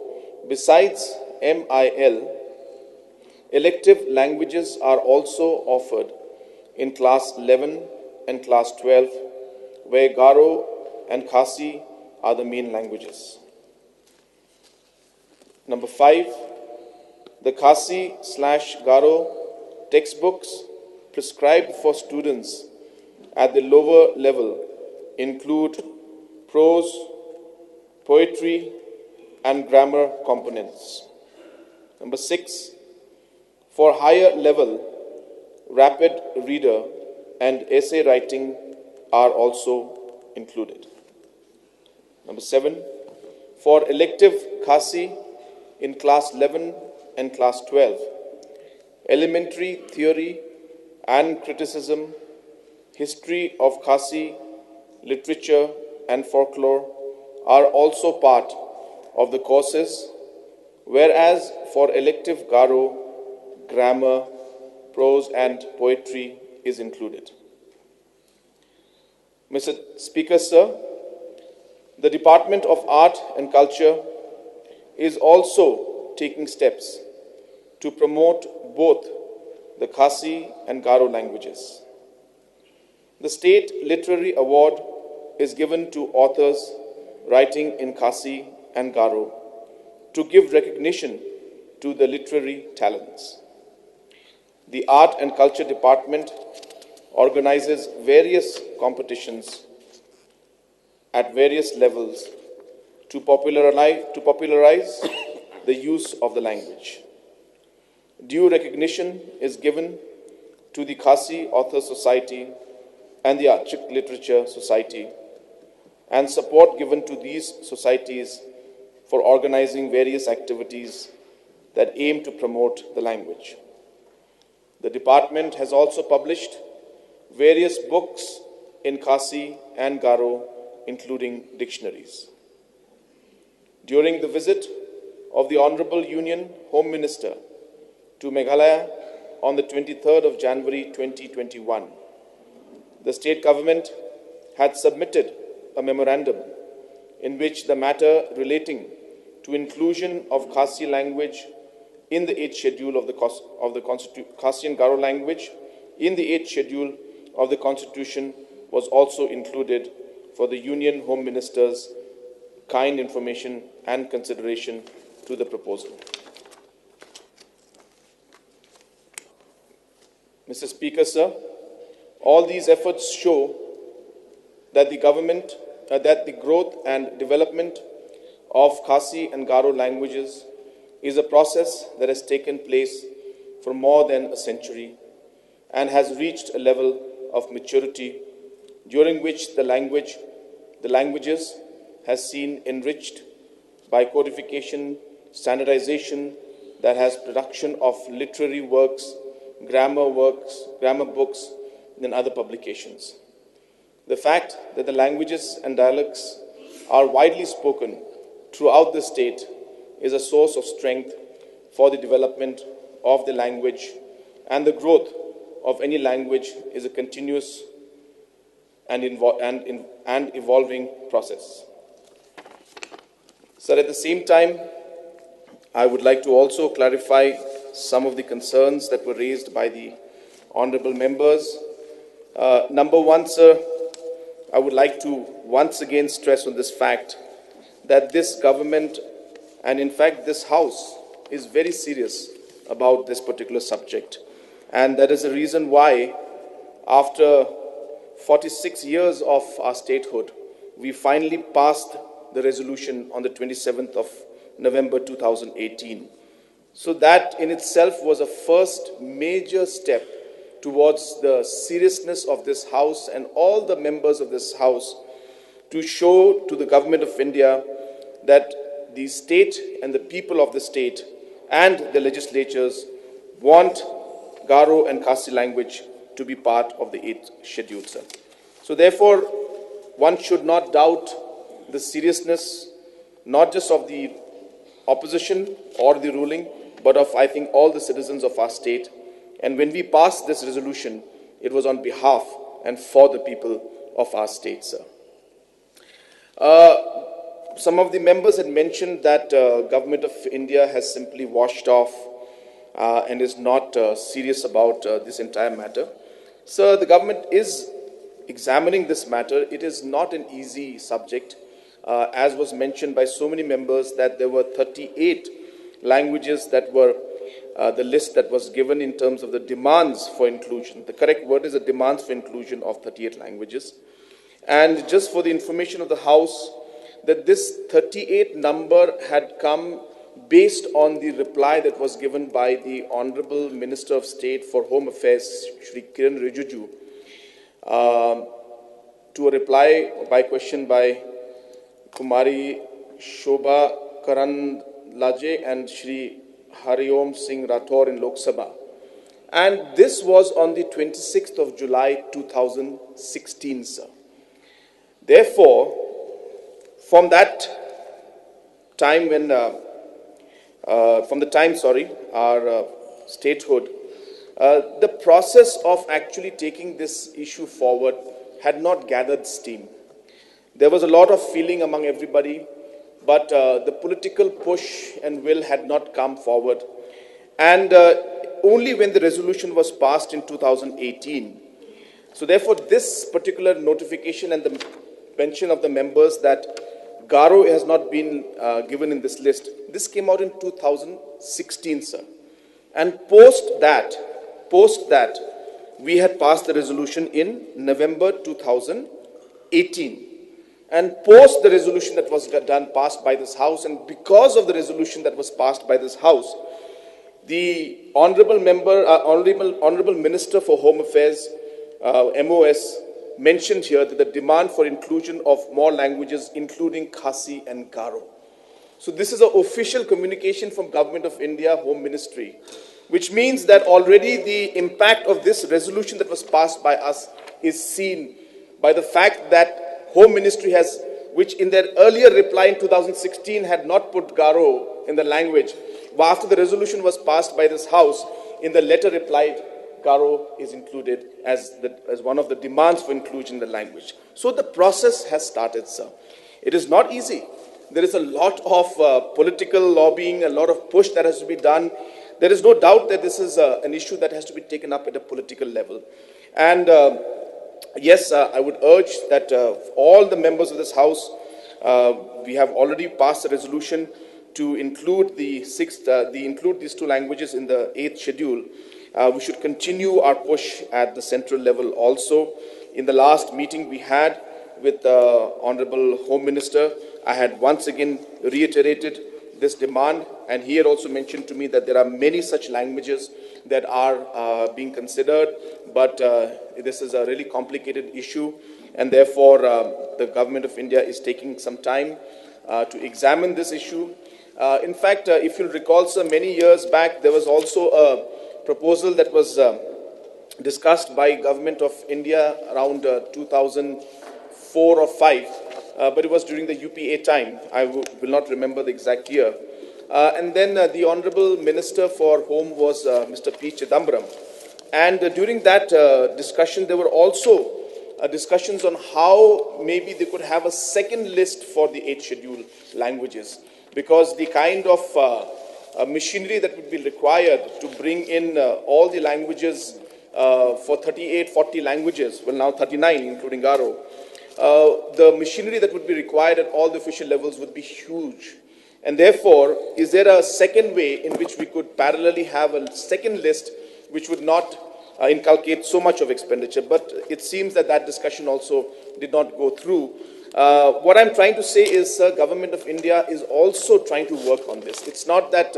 J: besides MIL, elective languages are also offered in class 11 and class 12, where Garo and Khasi are the main languages. Number 5, the Khasi/Garo textbooks prescribed for students at the lower level include prose, poetry, and grammar components. Number 6, for higher level, rapid reader and essay writing are also included. Number 7, for elective Khasi in class 11 and class 12, elementary theory and criticism, history of Khasi, literature and folklore are also part of the courses, whereas for elective Garo, grammar, prose and poetry is included. Mr. Speaker, sir, the Department of Art and Culture is also taking steps to promote both the Khasi and Garo languages. The State Literary Award is given to authors writing in Khasi and Garo to give recognition to the literary talents. The Art and Culture Department organizes various competitions at various levels to popularize the use of the language. Due recognition is given to the Khasi Author Society and the Archik Literature Society, and support given to these societies for organizing various activities that aim to promote the language. The department has also published various books in Khasi and Garo, including dictionaries. During the visit of the Honorable Union Home Minister to Meghalaya on the 23rd of January 2021, the state government had submitted a memorandum in which the matter relating to inclusion of Khasi language in the 8th schedule of the Khasi and Garo language in the 8th schedule of the Constitution was also included for the Union Home Minister's kind information and consideration to the proposal. Mr. Speaker, sir, all these efforts show that the government, that the growth and development of Khasi and Garo languages is a process that has taken place for more than a century and has reached a level of maturity during which the languages has seen enriched by codification, standardization that has production of literary works, grammar books, and other publications. The fact that the languages and dialects are widely spoken throughout the state is a source of strength for the development of the language, and the growth of any language is a continuous and evolving process. Sir, at the same time, I would like to also clarify some of the concerns that were raised by the honorable members. Number one, sir, I would like to once again stress on this fact that this government, and in fact this House, is very serious about this particular subject. And that is the reason why, after 46 years of our statehood, we finally passed the resolution on the 27th of November 2018. So that in itself was a first major step towards the seriousness of this House and all the members of this House to show to the Government of India that the state and the people of the state and the legislatures want Garo and Khasi language to be part of the 8th schedule, sir. So therefore, one should not doubt the seriousness, not just of the opposition or the ruling, but of, I think, all the citizens of our state. And when we passed this resolution, it was on behalf and for the people of our state, sir. Some of the members had mentioned that Government of India has simply washed off and is not serious about this entire matter. Sir, the government is examining this matter. It is not an easy subject, as was mentioned by so many members, that there were 38 languages that were the list that was given in terms of the demands for inclusion. The correct word is the demands for inclusion of 38 languages. And just for the information of the House, that this 38 number had come based on the reply that was given by the Honorable Minister of State for Home Affairs, Shri Kiran Rijiju, to a reply by question by Kumari Shobha Karandlaje and Shri Hariom Singh Rathore in Lok Sabha. And this was on the 26th of July 2016, sir. Therefore, from that time when, our statehood, the process of actually taking this issue forward had not gathered steam. There was a lot of feeling among everybody, but the political push and will had not come forward. And only when the resolution was passed in 2018. So therefore, this particular notification and the mention of the members that Garo has not been given in this list, this came out in 2016, sir. And post that, we had passed the resolution in November 2018. And post the resolution that was passed by this House, and because of the resolution that was passed by this House, the Honourable Minister for Home Affairs, MOS, mentioned here that the demand for inclusion of more languages, including Khasi and Garo. So this is an official communication from Government of India, Home Ministry, which means that already the impact of this resolution that was passed by us is seen by the fact that Home Ministry has, which in their earlier reply in 2016 had not put Garo in the language, but after the resolution was passed by this House, in the letter replied, Garo is included as one of the demands for inclusion in the language. So the process has started, sir. It is not easy. There is a lot of political lobbying, a lot of push that has to be done. There is no doubt that this is an issue that has to be taken up at a political level. And yes, I would urge that all the members of this House, we have already passed a resolution to include these two languages in the 8th schedule. We should continue our push at the central level also. In the last meeting we had with the Honourable Home Minister, I had once again reiterated this demand, and he had also mentioned to me that there are many such languages that are being considered, but this is a really complicated issue, and therefore the Government of India is taking some time to examine this issue. In fact, if you'll recall, sir, many years back there was also a proposal that was discussed by Government of India around 2004 or 5, but it was during the UPA time. I will not remember the exact year. And then the Honourable Minister for Home was Mr. P. Chidambaram. And during that discussion, there were also discussions on how maybe they could have a second list for the 8th schedule languages, because the kind of machinery that would be required to bring in all the languages for 38, 40 languages, well now 39 including Garo, the machinery that would be required at all the official levels would be huge. And therefore, is there a second way in which we could parallelly have a second list which would not inculcate so much of expenditure? But it seems that that discussion also did not go through. What I'm trying to say is, Government of India is also trying to work on this. It's not that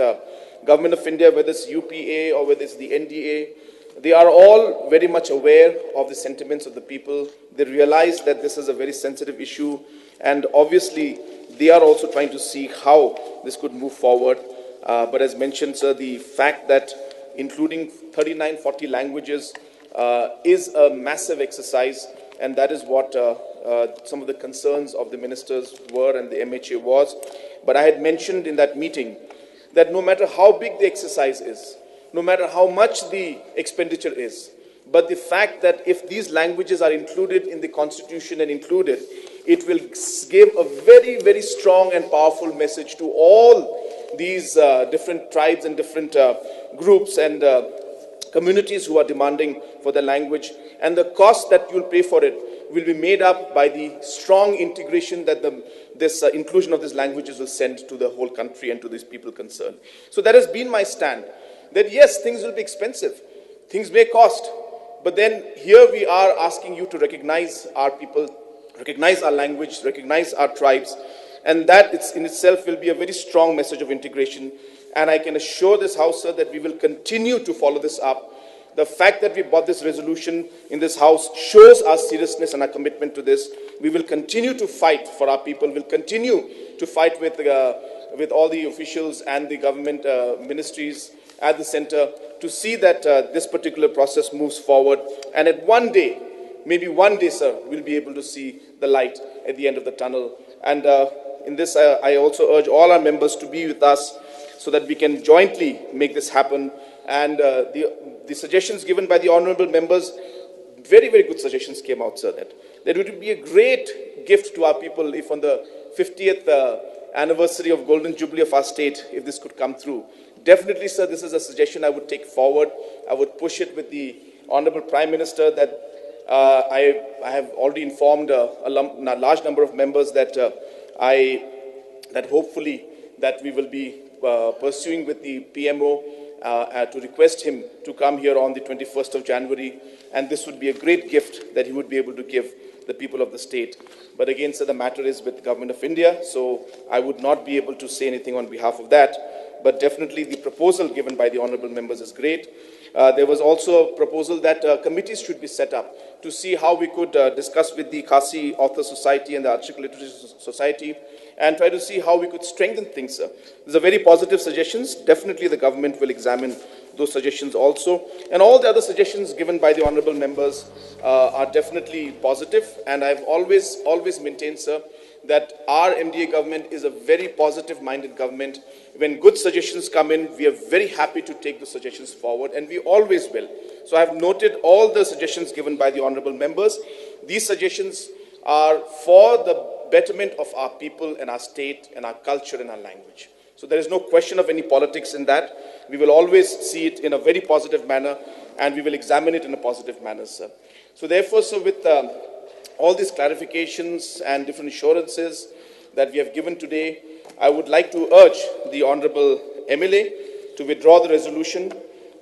J: Government of India, whether it's UPA or whether it's the NDA, they are all very much aware of the sentiments of the people. They realize that this is a very sensitive issue, and obviously they are also trying to see how this could move forward. But as mentioned, sir, the fact that including 39, 40 languages is a massive exercise, and that is what some of the concerns of the ministers were and the MHA was. But I had mentioned in that meeting that no matter how big the exercise is, no matter how much the expenditure is, but the fact that if these languages are included in the constitution and included, it will give a very, very strong and powerful message to all these different tribes and different groups and communities who are demanding for the language. And the cost that you'll pay for it will be made up by the strong integration that this inclusion of these languages will send to the whole country and to these people concerned. So that has been my stand, that yes, things will be expensive, things may cost, but then here we are asking you to recognize our people, recognize our language, recognize our tribes, and that in itself will be a very strong message of integration. And I can assure this House, sir, that we will continue to follow this up. The fact that we brought this resolution in this House shows our seriousness and our commitment to this. We will continue to fight for our people. We'll continue to fight with all the officials and the government ministries at the center to see that this particular process moves forward. And at one day, maybe one day, sir, we'll be able to see the light at the end of the tunnel. And in this, I also urge all our members to be with us so that we can jointly make this happen. And the suggestions given by the honorable members, very, very good suggestions came out, sir, that it would be a great gift to our people if on the 50th anniversary of Golden Jubilee of our state, if this could come through, Definitely, sir, this is a suggestion I would take forward. I would push it with the Honorable Prime Minister that I have already informed a large number of members that that hopefully that we will be pursuing with the PMO to request him to come here on the 21st of January, and this would be a great gift that he would be able to give the people of the state. But again, sir, the matter is with the Government of India, so I would not be able to say anything on behalf of that. But definitely the proposal given by the honourable members is great. There was also a proposal that committees should be set up to see how we could discuss with the Khasi Author Society and the Article Literacy Society and try to see how we could strengthen things, sir. These are very positive suggestions. Definitely the government will examine those suggestions also. And all the other suggestions given by the honourable members are definitely positive. And I've always maintained, sir, that our MDA government is a very positive-minded government. When good suggestions come in, we are very happy to take the suggestions forward, and we always will. So I have noted all the suggestions given by the honourable members. These suggestions are for the betterment of our people and our state and our culture and our language. So there is no question of any politics in that. We will always see it in a very positive manner, and we will examine it in a positive manner, sir. So therefore, sir, with all these clarifications and different assurances that we have given today, I would like to urge the Honourable MLA to withdraw the resolution,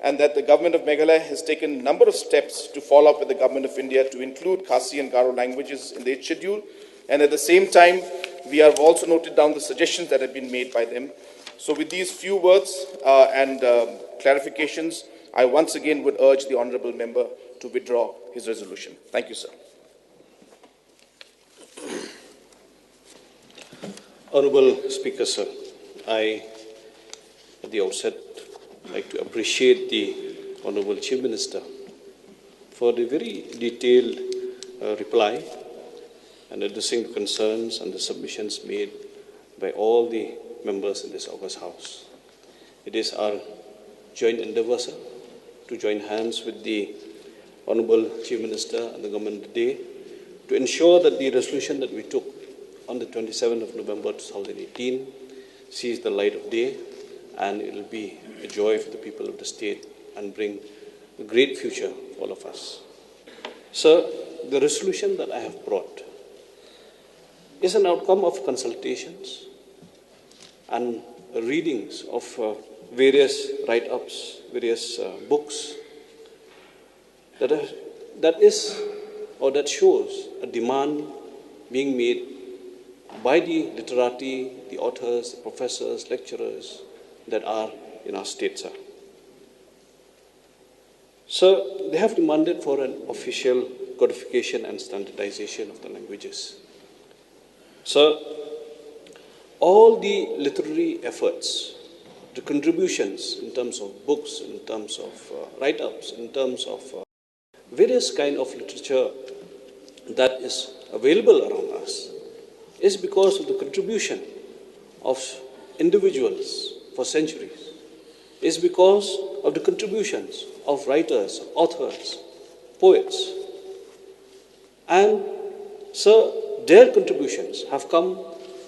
J: and that the Government of Meghalaya has taken a number of steps to follow up with the Government of India to include Khasi and Garo languages in their schedule. And at the same time, we have also noted down the suggestions that have been made by them. So with these few words and clarifications, I once again would urge the Honourable Member to withdraw his resolution. Thank you, sir.
B: Honourable Speaker, sir, I, at the outset, like to appreciate the Honourable Chief Minister for the very detailed reply and addressing the concerns and the submissions made by all the members in this August House. It is our joint endeavour, sir, to join hands with the Honourable Chief Minister and the Government today to ensure that the resolution that we took on the 27th of November 2018 sees the light of day, and it will be a joy for the people of the state and bring a great future for all of us. Sir, the resolution that I have brought is an outcome of consultations and readings of various write-ups, various books that shows a demand being made by the literati, the authors, the professors, lecturers that are in our state, sir. So they have demanded for an official codification and standardization of the languages. So all the literary efforts, the contributions in terms of books, in terms of write-ups, in terms of various kind of literature that is available around us, is because of the contribution of individuals for centuries, is because of the contributions of writers, authors, poets. And so their contributions have come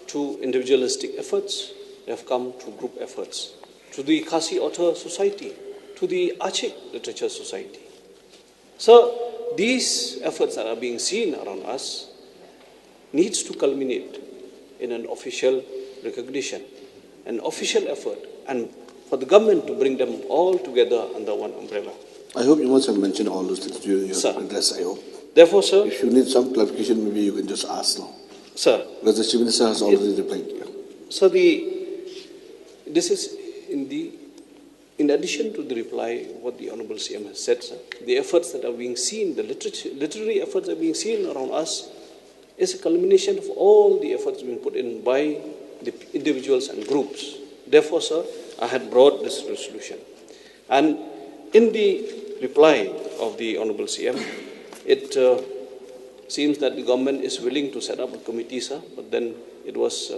B: to individualistic efforts, they have come to group efforts, to the Khasi Author Society, to the Aceh Literature Society. So these efforts that are being seen around us needs to culminate in an official recognition, an official effort, and for the government to bring them all together under one umbrella.
K: I hope you must have mentioned all those things during your
B: Sir.
K: address, I hope.
B: Therefore, sir...
K: If you need some clarification, maybe you can just ask now.
B: Sir.
K: Because the Chief Minister has already replied. Yeah.
B: So this is in addition to the reply, what the Honourable CM has said, sir, the efforts that are being seen, the literary efforts that are being seen around us, is a culmination of all the efforts being put in by the individuals and groups. Therefore, sir, I had brought this resolution. And in the reply of the Honourable CM, it seems that the government is willing to set up a committee, sir, but then it was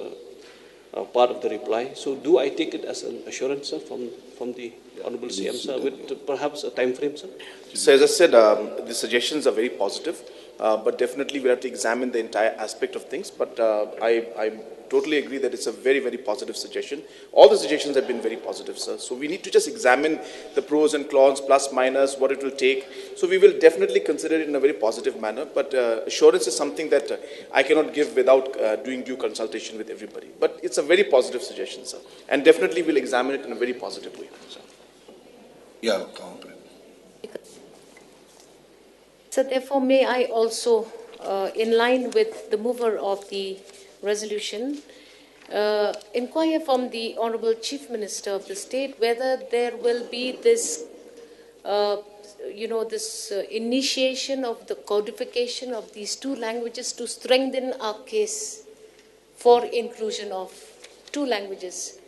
B: part of the reply. So do I take it as an assurance, sir, from the Honourable CM, sir, with perhaps a time frame, sir?
J: So as I said, the suggestions are very positive. But definitely we'll have to examine the entire aspect of things. But I totally agree that it's a very, very positive suggestion. All the suggestions have been very positive, sir. So we need to just examine the pros and cons, plus, minus, what it will take. So we will definitely consider it in a very positive manner. But assurance is something that I cannot give without doing due consultation with everybody. But it's a very positive suggestion, sir. And definitely we'll examine it in a very positive way, sir.
K: Yeah,
E: So therefore, may I also, in line with the mover of the resolution, inquire from the Honorable Chief Minister of the state whether there will be this, initiation of the codification of these two languages to strengthen our case for inclusion of two languages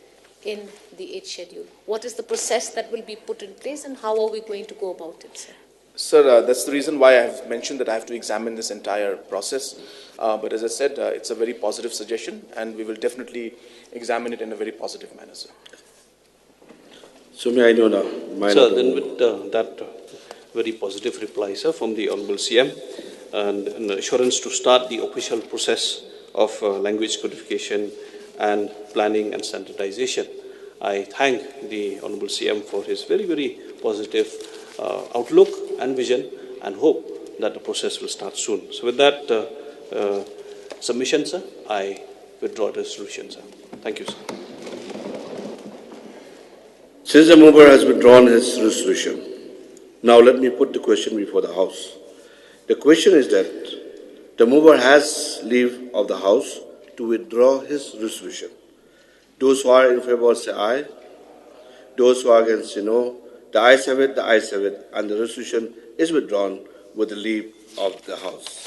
E: in the 8th schedule. What is the process that will be put in place and how are we going to go about it, sir?
J: Sir, that's the reason why I have mentioned that I have to examine this entire process. But as I said, it's a very positive suggestion and we will definitely examine it in a very positive manner, sir.
K: So may I know now?
B: Sir, then with that very positive reply, sir, from the Honorable CM and an assurance to start the official process of language codification and planning and standardization, I thank the Honorable CM for his very, very positive outlook and vision and hope that the process will start soon. So with that submission, sir, I withdraw the resolution, sir. Thank you, sir.
K: Since the mover has withdrawn his resolution, now let me put the question before the House. The question is that the mover has leave of the House to withdraw his resolution. Those who are in favor say aye. Those who are against say no. The ayes have it, and the resolution is withdrawn with the leave of the House.